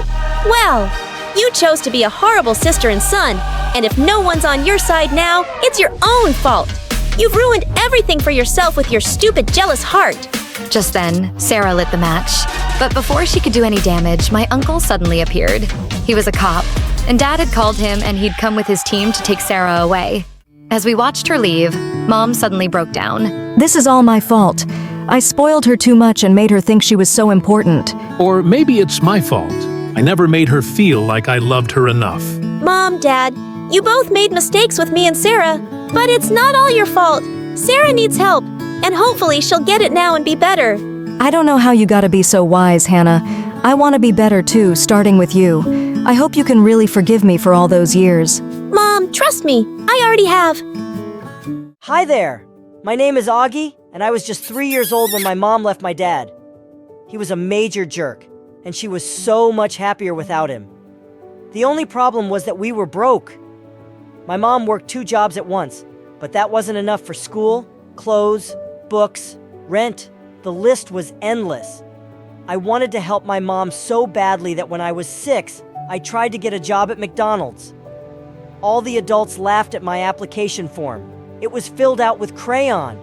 Well, you chose to be a horrible sister and son, and if no one's on your side now, it's your own fault. You've ruined everything for yourself with your stupid, jealous heart. Just then, Sarah lit the match. But before she could do any damage, my uncle suddenly appeared. He was a cop, and Dad had called him and he'd come with his team to take Sarah away. As we watched her leave, Mom suddenly broke down. This is all my fault. I spoiled her too much and made her think she was so important. Or maybe it's my fault. I never made her feel like I loved her enough. Mom, Dad, you both made mistakes with me and Sarah, but it's not all your fault. Sarah needs help, and hopefully she'll get it now and be better. I don't know how you gotta be so wise, Hannah. I want to be better too, starting with you. I hope you can really forgive me for all those years. Mom, trust me, I already have. Hi there. My name is Augie, and I was just 3 years old when my mom left my dad. He was a major jerk, and she was so much happier without him. The only problem was that we were broke. My mom worked 2 jobs at once, but that wasn't enough for school, clothes, books, rent. The list was endless. I wanted to help my mom so badly that when I was 6, I tried to get a job at McDonald's. All the adults laughed at my application form. It was filled out with crayon.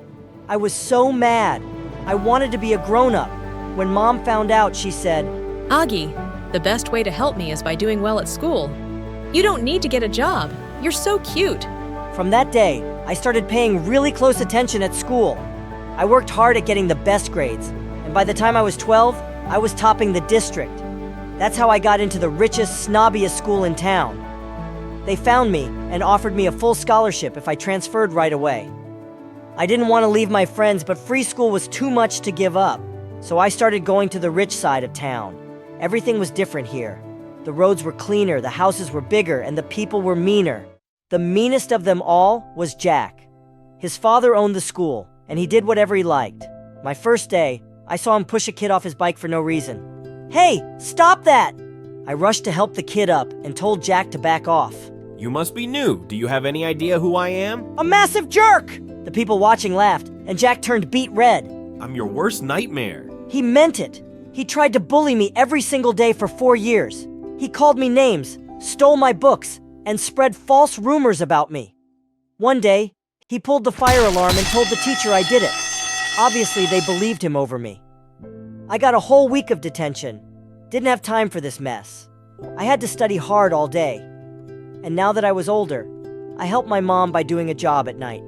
I was so mad. I wanted to be a grown-up. When Mom found out, she said, Augie, the best way to help me is by doing well at school. You don't need to get a job. You're so cute. From that day, I started paying really close attention at school. I worked hard at getting the best grades, and by the time I was 12, I was topping the district. That's how I got into the richest, snobbiest school in town. They found me and offered me a full scholarship if I transferred right away. I didn't want to leave my friends, but free school was too much to give up, so I started going to the rich side of town. Everything was different here. The roads were cleaner, the houses were bigger, and the people were meaner. The meanest of them all was Jack. His father owned the school, and he did whatever he liked. My first day, I saw him push a kid off his bike for no reason. Hey, stop that! I rushed to help the kid up and told Jack to back off. You must be new. Do you have any idea who I am? A massive jerk! The people watching laughed, and Jack turned beet red. I'm your worst nightmare. He meant it. He tried to bully me every single day for 4 years. He called me names, stole my books, and spread false rumors about me. One day, he pulled the fire alarm and told the teacher I did it. Obviously, they believed him over me. I got a whole week of detention. Didn't have time for this mess. I had to study hard all day. And now that I was older, I helped my mom by doing a job at night.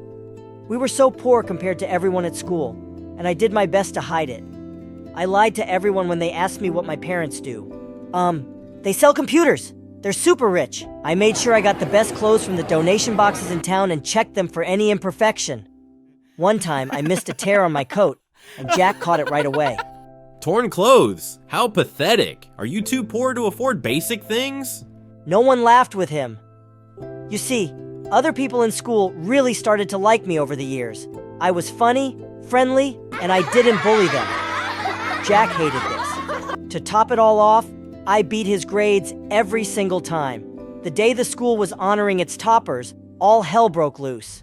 We were so poor compared to everyone at school, and I did my best to hide it. I lied to everyone when they asked me what my parents do. They sell computers. They're super rich. I made sure I got the best clothes from the donation boxes in town and checked them for any imperfection. One time, I missed a tear on my coat, and Jack caught it right away. Torn clothes? How pathetic. Are you too poor to afford basic things? No one laughed with him. You see, other people in school really started to like me over the years. I was funny, friendly, and I didn't bully them. Jack hated this. To top it all off, I beat his grades every single time. The day the school was honoring its toppers, all hell broke loose.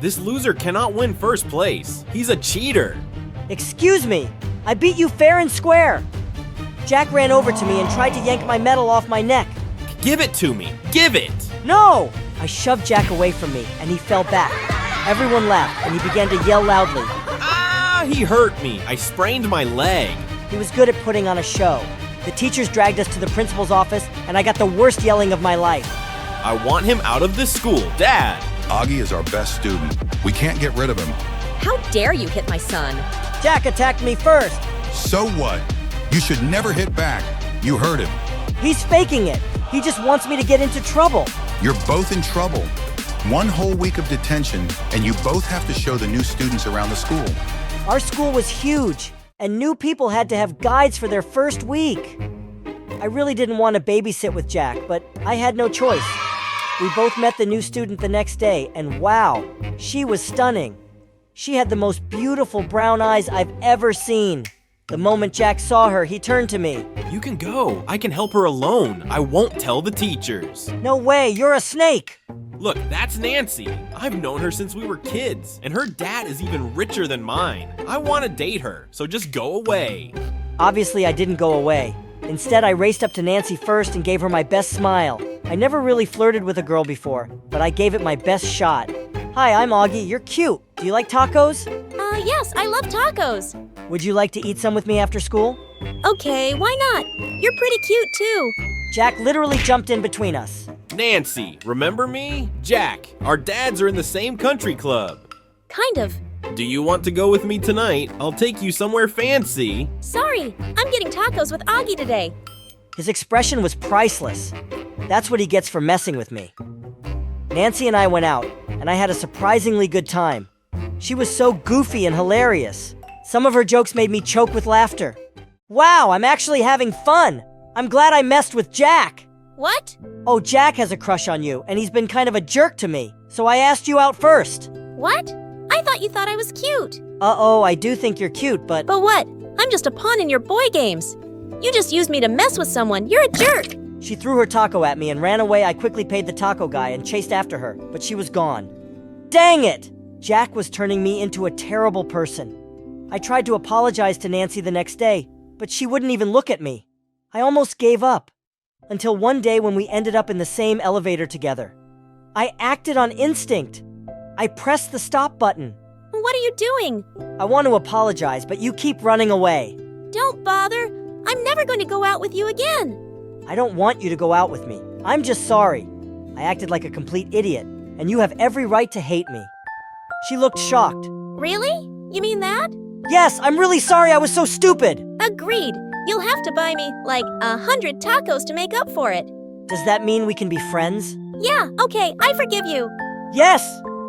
This loser cannot win first place. He's a cheater. Excuse me, I beat you fair and square. Jack ran over to me and tried to yank my medal off my neck. Give it to me. Give it. No! I shoved Jack away from me, and he fell back. Everyone laughed, and he began to yell loudly. Ah, he hurt me. I sprained my leg. He was good at putting on a show. The teachers dragged us to the principal's office, and I got the worst yelling of my life. I want him out of this school, Dad. Augie is our best student. We can't get rid of him. How dare you hit my son? Jack attacked me first. So what? You should never hit back. You hurt him. He's faking it. He just wants me to get into trouble. You're both in trouble. 1 whole week of detention, and you both have to show the new students around the school. Our school was huge, and new people had to have guides for their first week. I really didn't want to babysit with Jack, but I had no choice. We both met the new student the next day, and wow, she was stunning. She had the most beautiful brown eyes I've ever seen. The moment Jack saw her, he turned to me. You can go. I can help her alone. I won't tell the teachers. No way, you're a snake. Look, that's Nancy. I've known her since we were kids, and her dad is even richer than mine. I want to date her, so just go away. Obviously, I didn't go away. Instead, I raced up to Nancy first and gave her my best smile. I never really flirted with a girl before, but I gave it my best shot. Hi, I'm Augie. You're cute. Do you like tacos? Yes, I love tacos. Would you like to eat some with me after school? Okay, why not? You're pretty cute, too. Jack literally jumped in between us. Nancy, remember me? Jack, our dads are in the same country club. Kind of. Do you want to go with me tonight? I'll take you somewhere fancy. Sorry, I'm getting tacos with Augie today. His expression was priceless. That's what he gets for messing with me. Nancy and I went out, and I had a surprisingly good time. She was so goofy and hilarious. Some of her jokes made me choke with laughter. Wow, I'm actually having fun! I'm glad I messed with Jack! What? Oh, Jack has a crush on you, and he's been kind of a jerk to me, so I asked you out first. What? I thought you thought I was cute. Uh-oh, I do think you're cute, but... But what? I'm just a pawn in your boy games. You just used me to mess with someone. You're a jerk! She threw her taco at me and ran away. I quickly paid the taco guy and chased after her, but she was gone. Dang it! Jack was turning me into a terrible person. I tried to apologize to Nancy the next day, but she wouldn't even look at me. I almost gave up. Until one day when we ended up in the same elevator together. I acted on instinct. I pressed the stop button. What are you doing? I want to apologize, but you keep running away. Don't bother. I'm never going to go out with you again. I don't want you to go out with me. I'm just sorry. I acted like a complete idiot, and you have every right to hate me. She looked shocked. Really? You mean that? Yes, I'm really sorry I was so stupid. Agreed. You'll have to buy me, like, 100 tacos to make up for it. Does that mean we can be friends? Yeah, okay, I forgive you. Yes!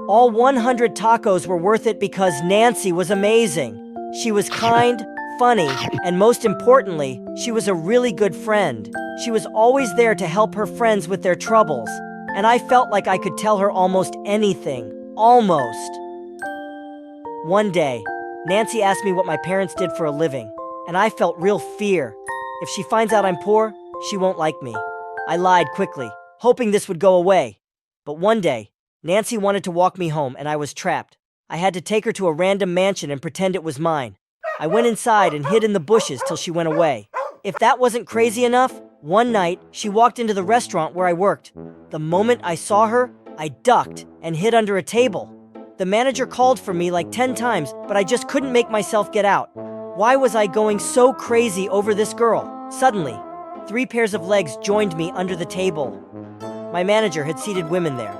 All 100 tacos were worth it because Nancy was amazing. She was kind, funny, and most importantly, she was a really good friend. She was always there to help her friends with their troubles, and I felt like I could tell her almost anything. Almost. One day, Nancy asked me what my parents did for a living, and I felt real fear. If she finds out I'm poor, she won't like me. I lied quickly, hoping this would go away. But one day, Nancy wanted to walk me home, and I was trapped. I had to take her to a random mansion and pretend it was mine. I went inside and hid in the bushes till she went away. If that wasn't crazy enough, one night, she walked into the restaurant where I worked. The moment I saw her, I ducked and hid under a table. The manager called for me like 10 times, but I just couldn't make myself get out. Why was I going so crazy over this girl? Suddenly, 3 pairs of legs joined me under the table. My manager had seated women there.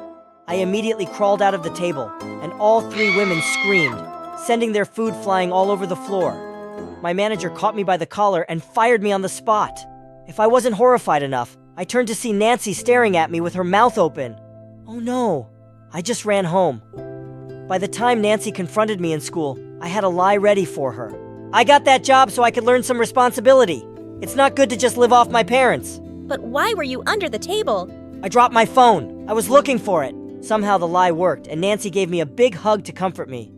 I immediately crawled out of the table, and all 3 women screamed, sending their food flying all over the floor. My manager caught me by the collar and fired me on the spot. If I wasn't horrified enough, I turned to see Nancy staring at me with her mouth open. Oh no, I just ran home. By the time Nancy confronted me in school, I had a lie ready for her. I got that job so I could learn some responsibility. It's not good to just live off my parents. But why were you under the table? I dropped my phone. I was looking for it. Somehow the lie worked, and Nancy gave me a big hug to comfort me.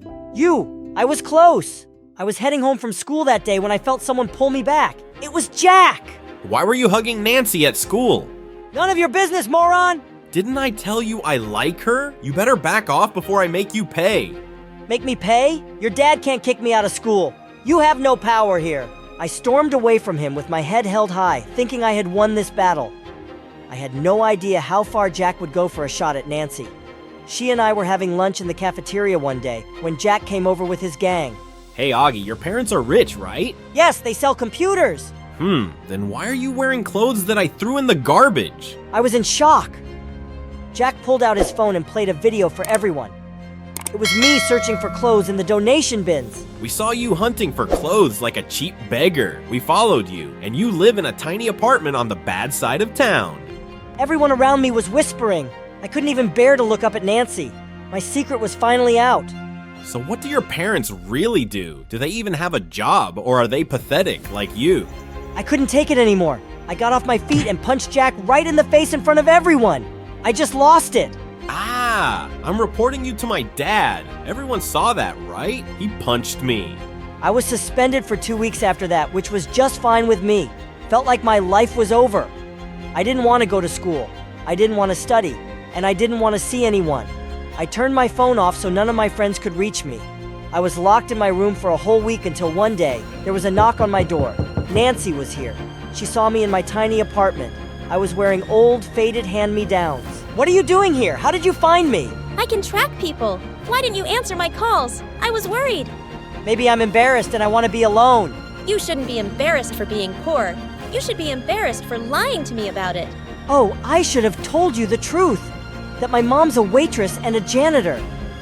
I was close. I was heading home from school that day when I felt someone pull me back. It was Jack! Why were you hugging Nancy at school? None of your business, moron! Didn't I tell you I like her? You better back off before I make you pay. Make me pay? Your dad can't kick me out of school. You have no power here. I stormed away from him with my head held high, thinking I had won this battle. I had no idea how far Jack would go for a shot at Nancy. She and I were having lunch in the cafeteria one day when Jack came over with his gang. Hey Augie, your parents are rich, right? Yes, they sell computers. Then why are you wearing clothes that I threw in the garbage? I was in shock. Jack pulled out his phone and played a video for everyone. It was me searching for clothes in the donation bins. We saw you hunting for clothes like a cheap beggar. We followed you, and you live in a tiny apartment on the bad side of town. Everyone around me was whispering. I couldn't even bear to look up at Nancy. My secret was finally out. So what do your parents really do? Do they even have a job, or are they pathetic like you? I couldn't take it anymore. I got off my feet and punched Jack right in the face in front of everyone. I just lost it. I'm reporting you to my dad. Everyone saw that, right? He punched me. I was suspended for 2 weeks after that, which was just fine with me. Felt like my life was over. I didn't want to go to school. I didn't want to study. And I didn't want to see anyone. I turned my phone off so none of my friends could reach me. I was locked in my room for a whole week until one day, there was a knock on my door. Nancy was here. She saw me in my tiny apartment. I was wearing old, faded hand-me-downs. What are you doing here? How did you find me? I can track people. Why didn't you answer my calls? I was worried. Maybe I'm embarrassed and I want to be alone. You shouldn't be embarrassed for being poor. You should be embarrassed for lying to me about it. Oh, I should have told you the truth. That my mom's a waitress and a janitor.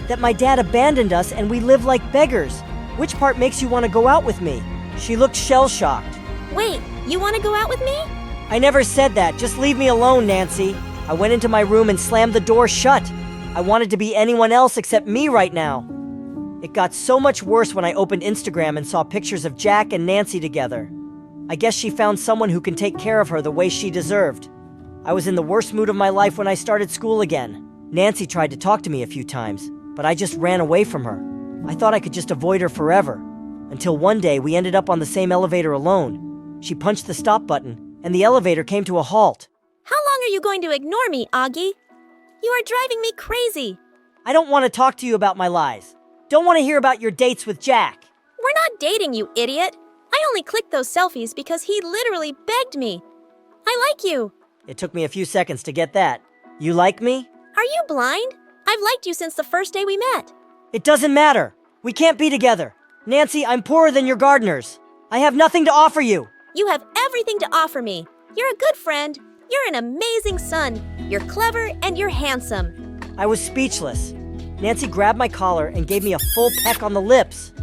That my dad abandoned us and we live like beggars. Which part makes you want to go out with me? She looked shell-shocked. Wait, you want to go out with me? I never said that. Just leave me alone, Nancy. I went into my room and slammed the door shut. I wanted to be anyone else except me right now. It got so much worse when I opened Instagram and saw pictures of Jack and Nancy together. I guess she found someone who can take care of her the way she deserved. I was in the worst mood of my life when I started school again. Nancy tried to talk to me a few times, but I just ran away from her. I thought I could just avoid her forever. Until one day we ended up on the same elevator alone. She punched the stop button, and the elevator came to a halt. How long are you going to ignore me, Augie? You are driving me crazy. I don't want to talk to you about my lies. Don't want to hear about your dates with Jack. We're not dating, you idiot. I only clicked those selfies because he literally begged me. I like you. It took me a few seconds to get that. You like me? Are you blind? I've liked you since the first day we met. It doesn't matter. We can't be together. Nancy, I'm poorer than your gardeners. I have nothing to offer you. You have everything to offer me. You're a good friend. You're an amazing son. You're clever and you're handsome. I was speechless. Nancy grabbed my collar and gave me a full peck on the lips.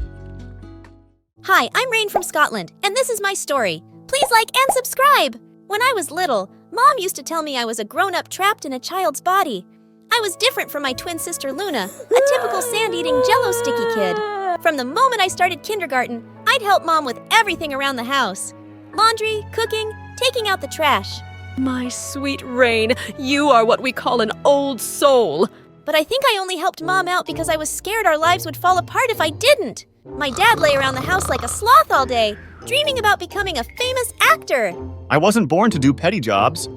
Hi, I'm Rain from Scotland, and this is my story. Please like and subscribe. When I was little, Mom used to tell me I was a grown-up trapped in a child's body. I was different from my twin sister Luna, a typical sand-eating jello sticky kid. From the moment I started kindergarten, I'd help Mom with everything around the house. Laundry, cooking, taking out the trash. My sweet Rain, you are what we call an old soul. But I think I only helped Mom out because I was scared our lives would fall apart if I didn't. My dad lay around the house like a sloth all day, dreaming about becoming a famous actor. I wasn't born to do petty jobs.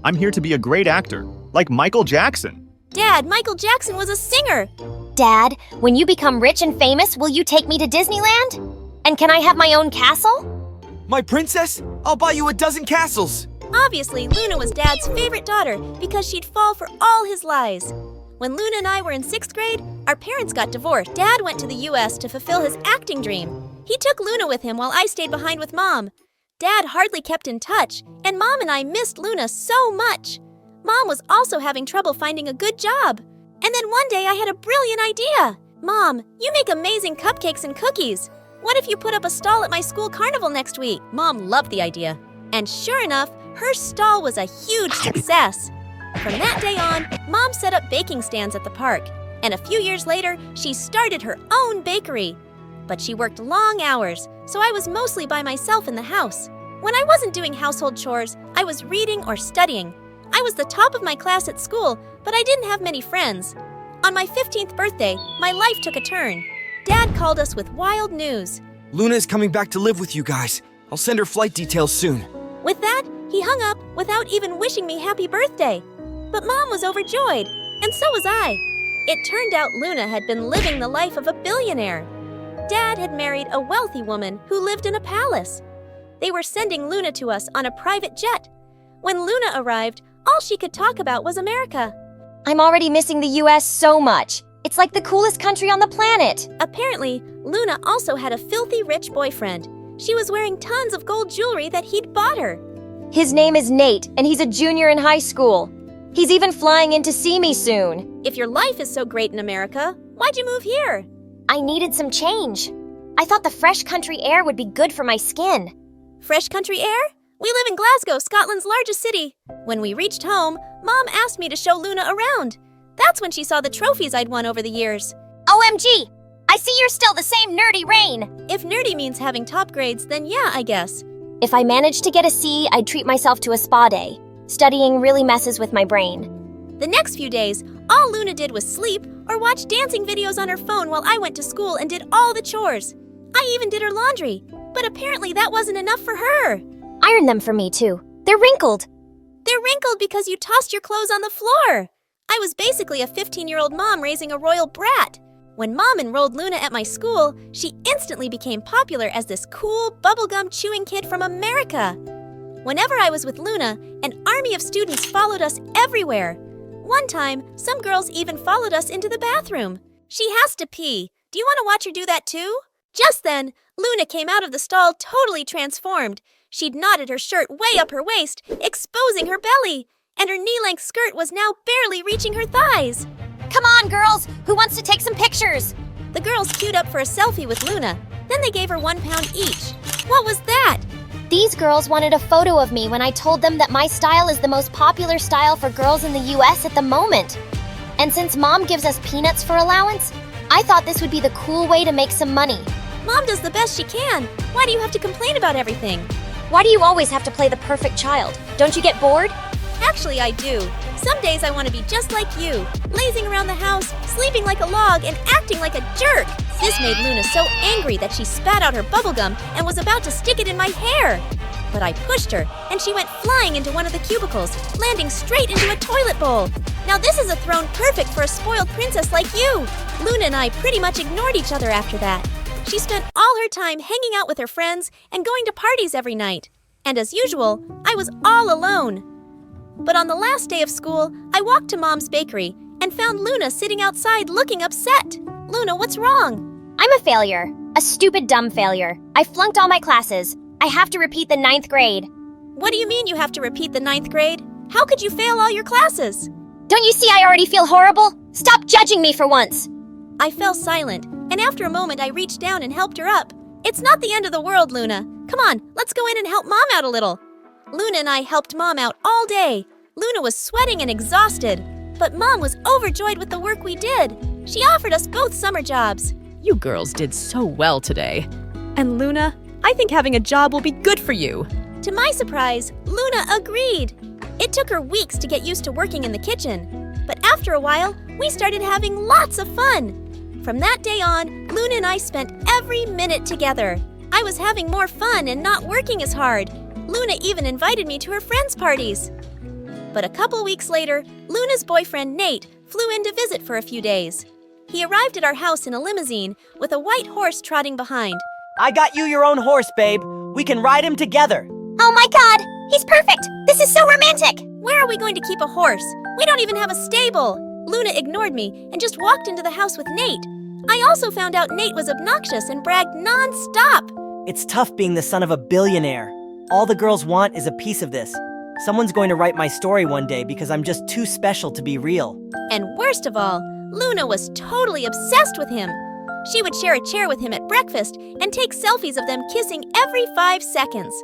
I'm here to be a great actor, like Michael Jackson. Dad, Michael Jackson was a singer. Dad, when you become rich and famous, will you take me to Disneyland? And can I have my own castle? My princess? I'll buy you a dozen castles. Obviously, Luna was Dad's favorite daughter because she'd fall for all his lies. When Luna and I were in 6th grade, our parents got divorced. Dad went to the US to fulfill his acting dream. He took Luna with him while I stayed behind with Mom. Dad hardly kept in touch, and Mom and I missed Luna so much. Mom was also having trouble finding a good job. And then one day I had a brilliant idea. Mom, you make amazing cupcakes and cookies. What if you put up a stall at my school carnival next week? Mom loved the idea. And sure enough, her stall was a huge success. From that day on, Mom set up baking stands at the park. And a few years later, she started her own bakery. But she worked long hours, so I was mostly by myself in the house. When I wasn't doing household chores, I was reading or studying. I was the top of my class at school, but I didn't have many friends. On my 15th birthday, my life took a turn. Dad called us with wild news. Luna is coming back to live with you guys. I'll send her flight details soon. With that, he hung up without even wishing me happy birthday. But Mom was overjoyed, and so was I. It turned out Luna had been living the life of a billionaire. Dad had married a wealthy woman who lived in a palace. They were sending Luna to us on a private jet. When Luna arrived, all she could talk about was America. I'm already missing the US so much. It's like the coolest country on the planet. Apparently, Luna also had a filthy rich boyfriend. She was wearing tons of gold jewelry that he'd bought her. His name is Nate, and he's a junior in high school. He's even flying in to see me soon. If your life is so great in America, why'd you move here? I needed some change. I thought the fresh country air would be good for my skin. Fresh country air? We live in Glasgow, Scotland's largest city. When we reached home, Mom asked me to show Luna around. That's when she saw the trophies I'd won over the years. OMG! I see you're still the same nerdy Rain. If nerdy means having top grades, then yeah, I guess. If I managed to get a C, I'd treat myself to a spa day. Studying really messes with my brain. The next few days, all Luna did was sleep or watch dancing videos on her phone while I went to school and did all the chores. I even did her laundry, but apparently that wasn't enough for her. Iron them for me, too. They're wrinkled. They're wrinkled because you tossed your clothes on the floor. I was basically a 15-year-old mom raising a royal brat. When Mom enrolled Luna at my school, she instantly became popular as this cool, bubblegum chewing kid from America. Whenever I was with Luna, an army of students followed us everywhere. One time, some girls even followed us into the bathroom. She has to pee. Do you want to watch her do that too? Just then, Luna came out of the stall totally transformed. She'd knotted her shirt way up her waist, exposing her belly, and her knee-length skirt was now barely reaching her thighs. Come on, girls! Who wants to take some pictures? The girls queued up for a selfie with Luna. Then they gave her £1 each. What was that? These girls wanted a photo of me when I told them that my style is the most popular style for girls in the US at the moment. And since Mom gives us peanuts for allowance, I thought this would be the cool way to make some money. Mom does the best she can. Why do you have to complain about everything? Why do you always have to play the perfect child? Don't you get bored? Actually, I do. Some days I want to be just like you, lazing around the house, sleeping like a log, and acting like a jerk. This made Luna so angry that she spat out her bubblegum and was about to stick it in my hair. But I pushed her, and she went flying into one of the cubicles, landing straight into a toilet bowl. Now this is a throne perfect for a spoiled princess like you. Luna and I pretty much ignored each other after that. She spent all her time hanging out with her friends and going to parties every night. And as usual, I was all alone. But on the last day of school, I walked to Mom's bakery and found Luna sitting outside looking upset. Luna, what's wrong? I'm a failure. A stupid, dumb failure. I flunked all my classes. I have to repeat the 9th grade. What do you mean you have to repeat the 9th grade? How could you fail all your classes? Don't you see I already feel horrible? Stop judging me for once. I fell silent, and after a moment I reached down and helped her up. It's not the end of the world, Luna. Come on, let's go in and help Mom out a little. Luna and I helped Mom out all day. Luna was sweating and exhausted, but Mom was overjoyed with the work we did. She offered us both summer jobs. You girls did so well today. And Luna, I think having a job will be good for you. To my surprise, Luna agreed. It took her weeks to get used to working in the kitchen, but after a while, we started having lots of fun. From that day on, Luna and I spent every minute together. I was having more fun and not working as hard. Luna even invited me to her friends' parties. But a couple weeks later, Luna's boyfriend Nate flew in to visit for a few days. He arrived at our house in a limousine with a white horse trotting behind. I got you your own horse, babe. We can ride him together. Oh my God! He's perfect! This is so romantic! Where are we going to keep a horse? We don't even have a stable! Luna ignored me and just walked into the house with Nate. I also found out Nate was obnoxious and bragged non-stop. It's tough being the son of a billionaire. All the girls want is a piece of this. Someone's going to write my story one day because I'm just too special to be real. And worst of all, Luna was totally obsessed with him. She would share a chair with him at breakfast and take selfies of them kissing every 5 seconds.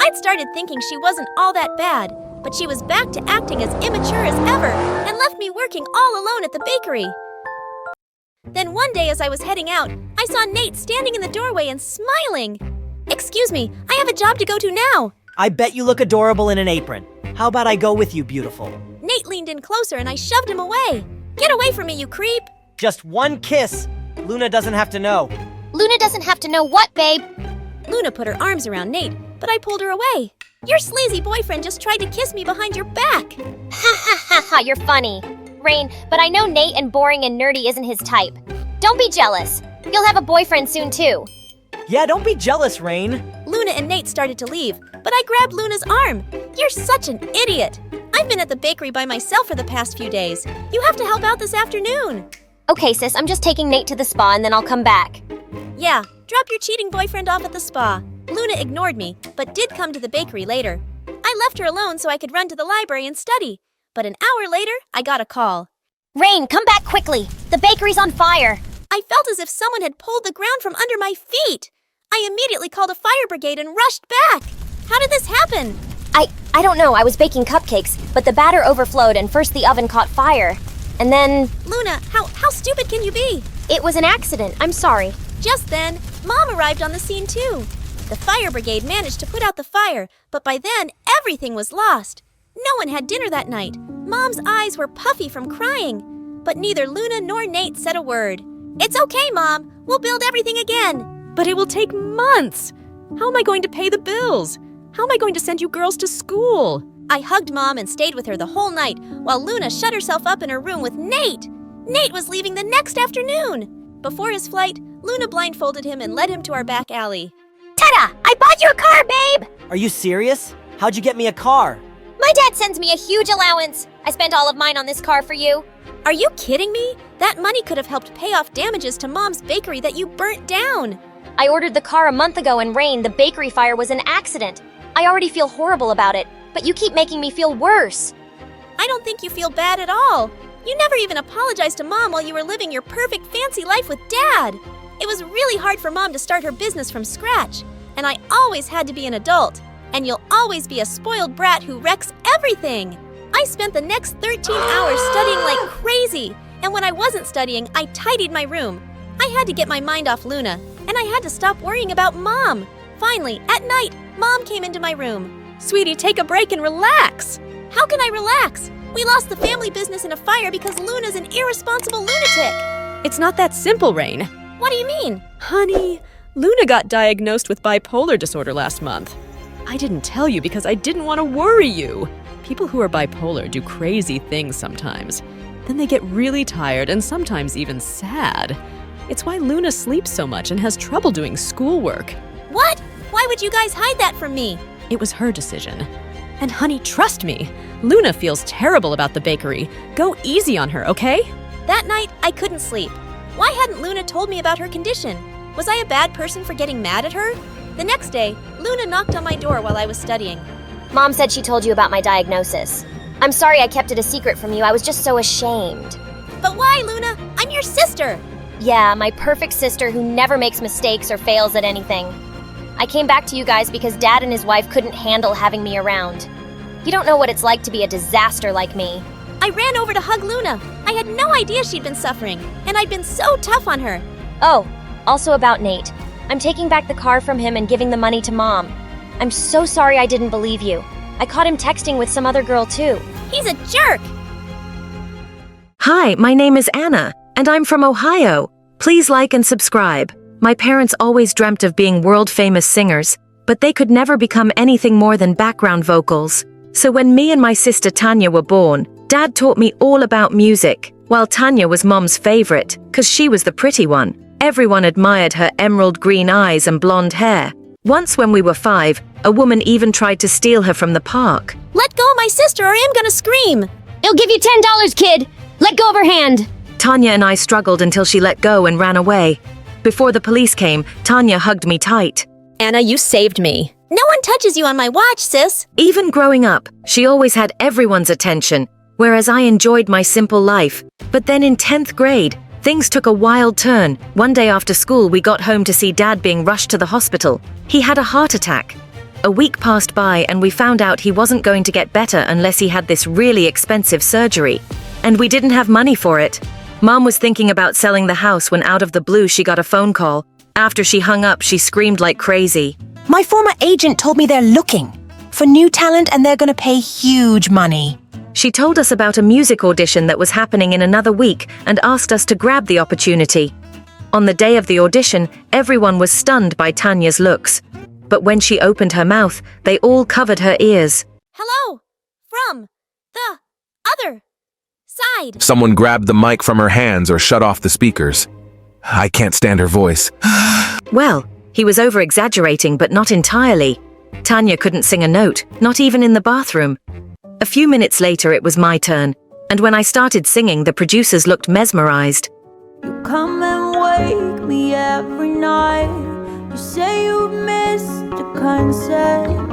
I'd started thinking she wasn't all that bad, but she was back to acting as immature as ever and left me working all alone at the bakery. Then one day as I was heading out, I saw Nate standing in the doorway and smiling. Excuse me, I have a job to go to now. I bet you look adorable in an apron. How about I go with you, beautiful? Nate leaned in closer and I shoved him away. Get away from me, you creep. Just one kiss. Luna doesn't have to know. Luna doesn't have to know what, babe? Luna put her arms around Nate, but I pulled her away. Your sleazy boyfriend just tried to kiss me behind your back. Ha ha ha ha, you're funny. Rain, but I know Nate and boring and nerdy isn't his type. Don't be jealous. You'll have a boyfriend soon too. Yeah, don't be jealous, Rain. Luna and Nate started to leave, but I grabbed Luna's arm. You're such an idiot. I've been at the bakery by myself for the past few days. You have to help out this afternoon. Okay, sis, I'm just taking Nate to the spa and then I'll come back. Yeah, drop your cheating boyfriend off at the spa. Luna ignored me, but did come to the bakery later. I left her alone so I could run to the library and study. But an hour later, I got a call. Rain, come back quickly. The bakery's on fire. I felt as if someone had pulled the ground from under my feet. I immediately called a fire brigade and rushed back. How did this happen? I don't know. I was baking cupcakes, but the batter overflowed and first the oven caught fire. And then... Luna, how stupid can you be? It was an accident. I'm sorry. Just then, Mom arrived on the scene too. The fire brigade managed to put out the fire, but by then, everything was lost. No one had dinner that night. Mom's eyes were puffy from crying. But neither Luna nor Nate said a word. It's okay, Mom. We'll build everything again. But it will take months. How am I going to pay the bills? How am I going to send you girls to school? I hugged Mom and stayed with her the whole night while Luna shut herself up in her room with Nate. Nate was leaving the next afternoon. Before his flight, Luna blindfolded him and led him to our back alley. Ta-da! I bought you a car, babe! Are you serious? How'd you get me a car? My dad sends me a huge allowance. I spent all of mine on this car for you. Are you kidding me? That money could have helped pay off damages to Mom's bakery that you burnt down. I ordered the car a month ago and Rain, the bakery fire was an accident. I already feel horrible about it, but you keep making me feel worse. I don't think you feel bad at all. You never even apologized to Mom while you were living your perfect fancy life with Dad. It was really hard for Mom to start her business from scratch, and I always had to be an adult. And you'll always be a spoiled brat who wrecks everything. I spent the next 13 hours studying like crazy, and when I wasn't studying, I tidied my room. I had to get my mind off Luna, and I had to stop worrying about Mom. Finally, at night, Mom came into my room. Sweetie, take a break and relax. How can I relax? We lost the family business in a fire because Luna's an irresponsible lunatic. It's not that simple, Rain. What do you mean? Honey, Luna got diagnosed with bipolar disorder last month. I didn't tell you because I didn't want to worry you. People who are bipolar do crazy things sometimes. Then they get really tired and sometimes even sad. It's why Luna sleeps so much and has trouble doing schoolwork. What? Why would you guys hide that from me? It was her decision. And honey, trust me, Luna feels terrible about the bakery. Go easy on her, okay? That night, I couldn't sleep. Why hadn't Luna told me about her condition? Was I a bad person for getting mad at her? The next day, Luna knocked on my door while I was studying. Mom said she told you about my diagnosis. I'm sorry I kept it a secret from you. I was just so ashamed. But why, Luna? I'm your sister. Yeah, my perfect sister who never makes mistakes or fails at anything. I came back to you guys because Dad and his wife couldn't handle having me around. You don't know what it's like to be a disaster like me. I ran over to hug Luna. I had no idea she'd been suffering, and I'd been so tough on her. Oh, also about Nate. I'm taking back the car from him and giving the money to Mom. I'm so sorry I didn't believe you. I caught him texting with some other girl too. He's a jerk! Hi, my name is Anna, and I'm from Ohio. Please like and subscribe. My parents always dreamt of being world-famous singers, but they could never become anything more than background vocals. So when me and my sister Tanya were born, Dad taught me all about music, while Tanya was Mom's favorite, 'cause she was the pretty one. Everyone admired her emerald green eyes and blonde hair. Once when we were 5, a woman even tried to steal her from the park. Let go of my sister or I'm gonna scream! It'll give you $10, kid! Let go of her hand! Tanya and I struggled until she let go and ran away. Before the police came, Tanya hugged me tight. Anna, you saved me. No one touches you on my watch, sis. Even growing up, she always had everyone's attention, whereas I enjoyed my simple life. But then in 10th grade, things took a wild turn. One day after school, we got home to see Dad being rushed to the hospital. He had a heart attack. A week passed by and we found out he wasn't going to get better unless he had this really expensive surgery. And we didn't have money for it. Mom was thinking about selling the house when out of the blue she got a phone call. After she hung up, she screamed like crazy. My former agent told me they're looking for new talent and they're gonna pay huge money. She told us about a music audition that was happening in another week and asked us to grab the opportunity. On the day of the audition, everyone was stunned by Tanya's looks. But when she opened her mouth, they all covered her ears. Hello, from the other side. Someone grabbed the mic from her hands or shut off the speakers. I can't stand her voice. Well, he was over-exaggerating, but not entirely. Tanya couldn't sing a note, not even in the bathroom. A few minutes later, it was my turn, and when I started singing, the producers looked mesmerized. You come and wake me every night. You say you missed the concept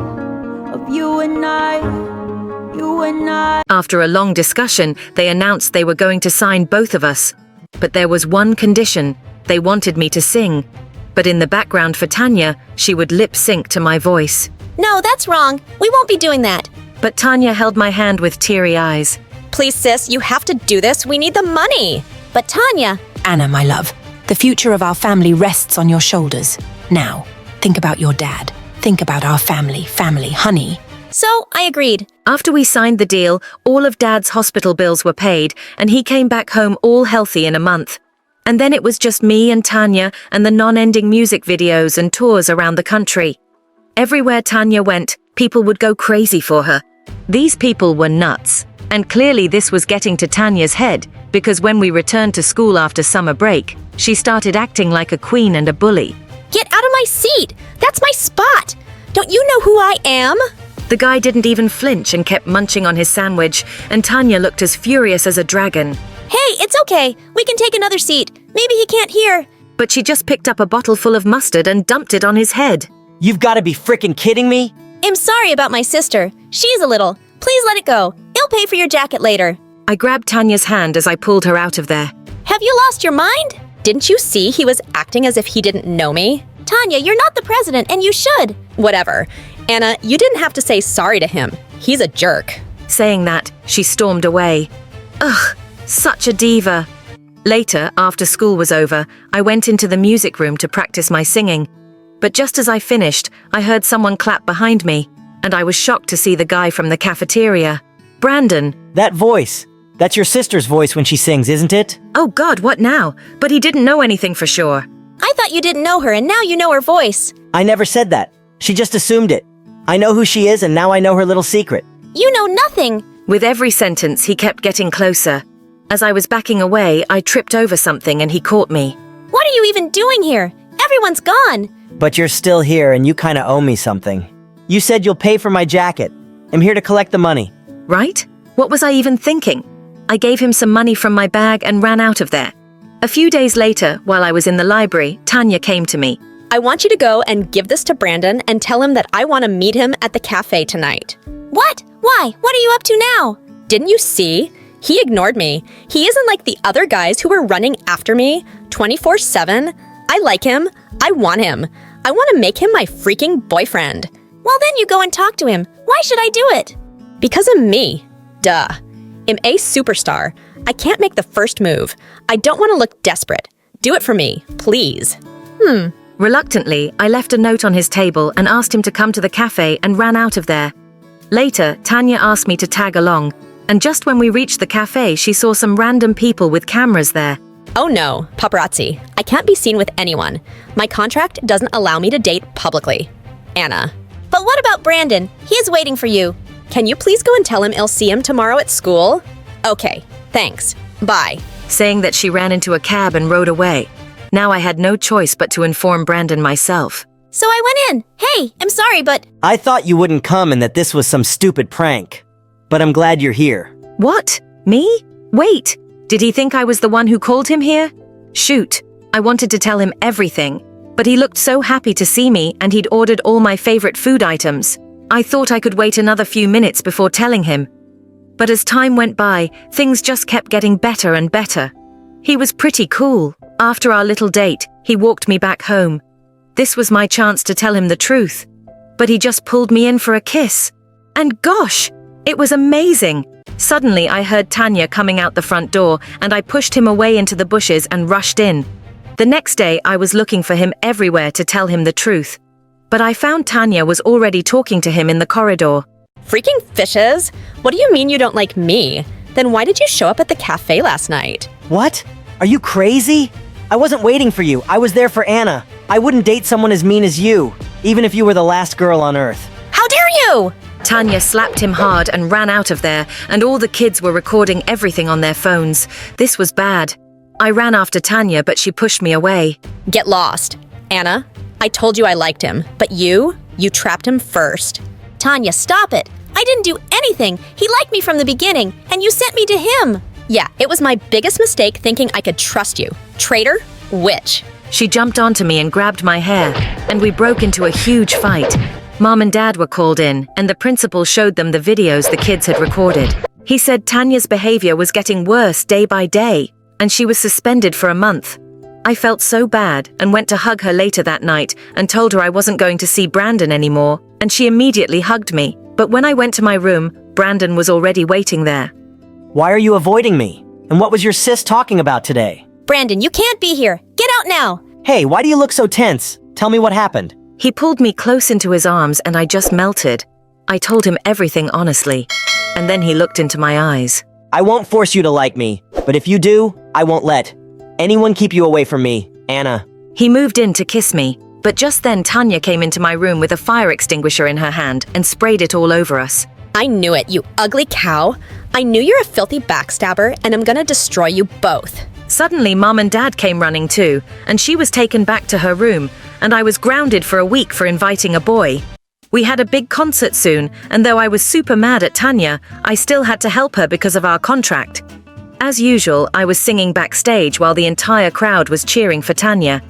of you and I. After a long discussion, they announced they were going to sign both of us. But there was one condition. They wanted me to sing. But in the background for Tanya, she would lip sync to my voice. No, that's wrong. We won't be doing that. But Tanya held my hand with teary eyes. Please, sis, you have to do this. We need the money. But Tanya... Anna, my love, the future of our family rests on your shoulders. Now, think about your dad. Think about our family, honey. So, I agreed. After we signed the deal, all of Dad's hospital bills were paid, and he came back home all healthy in a month. And then it was just me and Tanya and the non-ending music videos and tours around the country. Everywhere Tanya went, people would go crazy for her. These people were nuts. And clearly this was getting to Tanya's head, because when we returned to school after summer break, she started acting like a queen and a bully. Get out of my seat! That's my spot! Don't you know who I am? The guy didn't even flinch and kept munching on his sandwich, and Tanya looked as furious as a dragon. Hey, it's okay. We can take another seat. Maybe he can't hear. But she just picked up a bottle full of mustard and dumped it on his head. You've got to be frickin' kidding me? I'm sorry about my sister. She's a little. Please let it go. I'll pay for your jacket later. I grabbed Tanya's hand as I pulled her out of there. Have you lost your mind? Didn't you see he was acting as if he didn't know me? Tanya, you're not the president, and you should. Whatever. Anna, you didn't have to say sorry to him. He's a jerk. Saying that, she stormed away. Ugh, such a diva. Later, after school was over, I went into the music room to practice my singing. But just as I finished, I heard someone clap behind me, and I was shocked to see the guy from the cafeteria. Brandon. That voice. That's your sister's voice when she sings, isn't it? Oh God, what now? But he didn't know anything for sure. I thought you didn't know her, and now you know her voice. I never said that. She just assumed it. I know who she is, and now I know her little secret. You know nothing. With every sentence, he kept getting closer. As I was backing away, I tripped over something and he caught me. What are you even doing here? Everyone's gone. But you're still here, and you kinda owe me something. You said you'll pay for my jacket. I'm here to collect the money. Right? What was I even thinking? I gave him some money from my bag and ran out of there. A few days later, while I was in the library, Tanya came to me. I want you to go and give this to Brandon and tell him that I want to meet him at the cafe tonight. What? Why? What are you up to now? Didn't you see? He ignored me. He isn't like the other guys who were running after me 24/7. I like him. I want him. I want to make him my freaking boyfriend. Well, then you go and talk to him. Why should I do it? Because of me. Duh. I'm a superstar. I can't make the first move. I don't want to look desperate. Do it for me, please. Reluctantly, I left a note on his table and asked him to come to the cafe and ran out of there. Later, Tanya asked me to tag along, and just when we reached the cafe, she saw some random people with cameras there. Oh no, paparazzi. I can't be seen with anyone. My contract doesn't allow me to date publicly. Anna. But what about Brandon? He is waiting for you. Can you please go and tell him I'll see him tomorrow at school? Okay, thanks. Bye. Saying that she ran into a cab and rode away. Now I had no choice but to inform Brandon myself. So I went in. Hey, I'm sorry, but... I thought you wouldn't come and that this was some stupid prank. But I'm glad you're here. What? Me? Wait, did he think I was the one who called him here? Shoot, I wanted to tell him everything, but he looked so happy to see me and he'd ordered all my favorite food items. I thought I could wait another few minutes before telling him. But as time went by, things just kept getting better and better. He was pretty cool. After our little date, he walked me back home. This was my chance to tell him the truth. But he just pulled me in for a kiss. And gosh, it was amazing. Suddenly, I heard Tanya coming out the front door, and I pushed him away into the bushes and rushed in. The next day, I was looking for him everywhere to tell him the truth. But I found Tanya was already talking to him in the corridor. Freaking fishes! What do you mean you don't like me? Then why did you show up at the cafe last night? What? Are you crazy? I wasn't waiting for you. I was there for Anna. I wouldn't date someone as mean as you, even if you were the last girl on Earth. How dare you! Tanya slapped him hard and ran out of there, and all the kids were recording everything on their phones. This was bad. I ran after Tanya, but she pushed me away. Get lost. Anna, I told you I liked him, but you trapped him first. Tanya, stop it. I didn't do anything. He liked me from the beginning, and you sent me to him. Yeah, it was my biggest mistake thinking I could trust you. Traitor? Witch. She jumped onto me and grabbed my hair, and we broke into a huge fight. Mom and Dad were called in, and the principal showed them the videos the kids had recorded. He said Tanya's behavior was getting worse day by day, and she was suspended for a month. I felt so bad and went to hug her later that night and told her I wasn't going to see Brandon anymore, and she immediately hugged me. But when I went to my room, Brandon was already waiting there. Why are you avoiding me? And what was your sis talking about today? Brandon, you can't be here. Get out now. Hey, why do you look so tense? Tell me what happened. He pulled me close into his arms and I just melted. I told him everything honestly, and then he looked into my eyes. I won't force you to like me, but if you do, I won't let anyone keep you away from me, Anna. He moved in to kiss me, but just then Tanya came into my room with a fire extinguisher in her hand and sprayed it all over us. I knew it, you ugly cow. I knew you're a filthy backstabber, and I'm gonna destroy you both. Suddenly, Mom and Dad came running too, and she was taken back to her room, and I was grounded for a week for inviting a boy. We had a big concert soon, and though I was super mad at Tanya, I still had to help her because of our contract. As usual, I was singing backstage while the entire crowd was cheering for Tanya.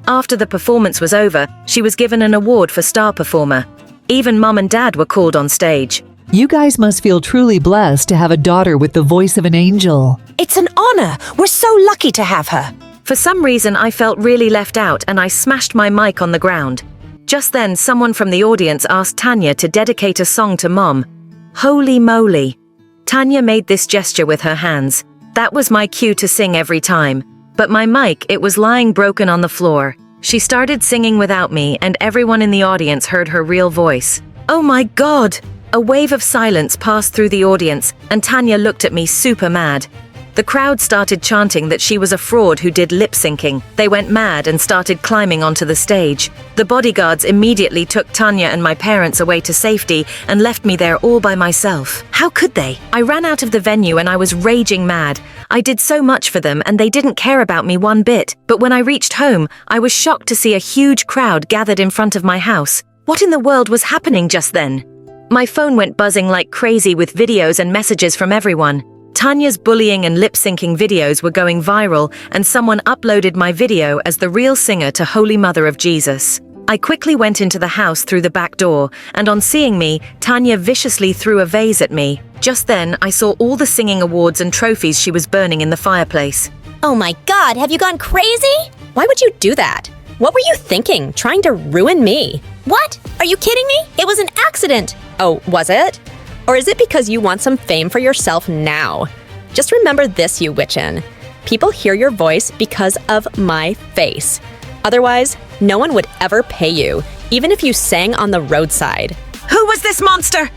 After the performance was over, she was given an award for star performer. Even Mom and Dad were called on stage. You guys must feel truly blessed to have a daughter with the voice of an angel. It's an honor. We're so lucky to have her. For some reason, I felt really left out and I smashed my mic on the ground. Just then, someone from the audience asked Tanya to dedicate a song to Mom. Holy moly. Tanya made this gesture with her hands. That was my cue to sing every time. But my mic, it was lying broken on the floor. She started singing without me, and everyone in the audience heard her real voice. Oh my God! A wave of silence passed through the audience, and Tanya looked at me super mad. The crowd started chanting that she was a fraud who did lip syncing. They went mad and started climbing onto the stage. The bodyguards immediately took Tanya and my parents away to safety and left me there all by myself. How could they? I ran out of the venue and I was raging mad. I did so much for them and they didn't care about me one bit. But when I reached home, I was shocked to see a huge crowd gathered in front of my house. What in the world was happening just then? My phone went buzzing like crazy with videos and messages from everyone. Tanya's bullying and lip-syncing videos were going viral, and someone uploaded my video as the real singer to Holy Mother of Jesus. I quickly went into the house through the back door, and on seeing me, Tanya viciously threw a vase at me. Just then, I saw all the singing awards and trophies she was burning in the fireplace. Oh my God, have you gone crazy? Why would you do that? What were you thinking, trying to ruin me? What? Are you kidding me? It was an accident. Oh, was it? Or is it because you want some fame for yourself now? Just remember this, you witchin. People hear your voice because of my face. Otherwise, no one would ever pay you, even if you sang on the roadside. Who was this monster?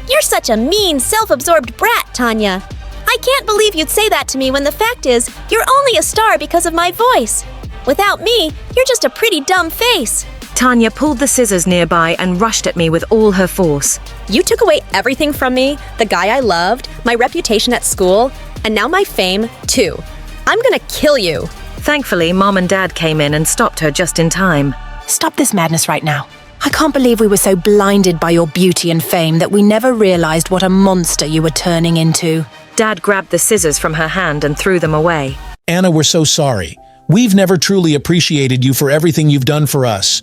You're such a mean, self-absorbed brat, Tanya. I can't believe you'd say that to me when the fact is, you're only a star because of my voice. Without me, you're just a pretty dumb face. Tanya pulled the scissors nearby and rushed at me with all her force. You took away everything from me, the guy I loved, my reputation at school, and now my fame, too. I'm gonna kill you. Thankfully, Mom and Dad came in and stopped her just in time. Stop this madness right now. I can't believe we were so blinded by your beauty and fame that we never realized what a monster you were turning into. Dad grabbed the scissors from her hand and threw them away. Anna, we're so sorry. We've never truly appreciated you for everything you've done for us.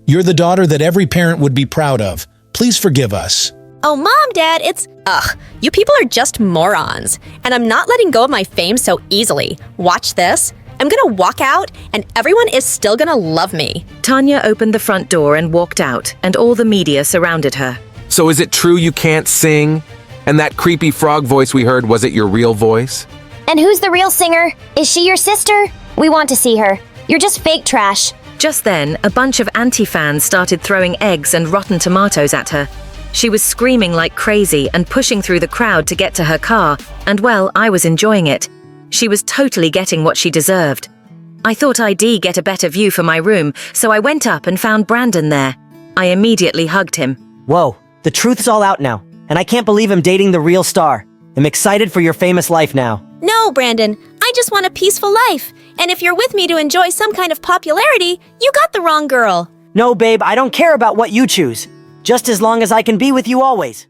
You're the daughter that every parent would be proud of. Please forgive us. Oh, Mom, Dad, it's... Ugh, you people are just morons. And I'm not letting go of my fame so easily. Watch this. I'm gonna walk out, and everyone is still gonna love me. Tanya opened the front door and walked out, and all the media surrounded her. So is it true you can't sing? And that creepy frog voice we heard, was it your real voice? And who's the real singer? Is she your sister? We want to see her. You're just fake trash. Just then, a bunch of anti-fans started throwing eggs and rotten tomatoes at her. She was screaming like crazy and pushing through the crowd to get to her car, and well, I was enjoying it. She was totally getting what she deserved. I thought I'd get a better view for my room, so I went up and found Brandon there. I immediately hugged him. Whoa, the truth's all out now, and I can't believe I'm dating the real star. I'm excited for your famous life now. No, Brandon, I just want a peaceful life. And if you're with me to enjoy some kind of popularity, you got the wrong girl. No, babe, I don't care about what you choose. Just as long as I can be with you always.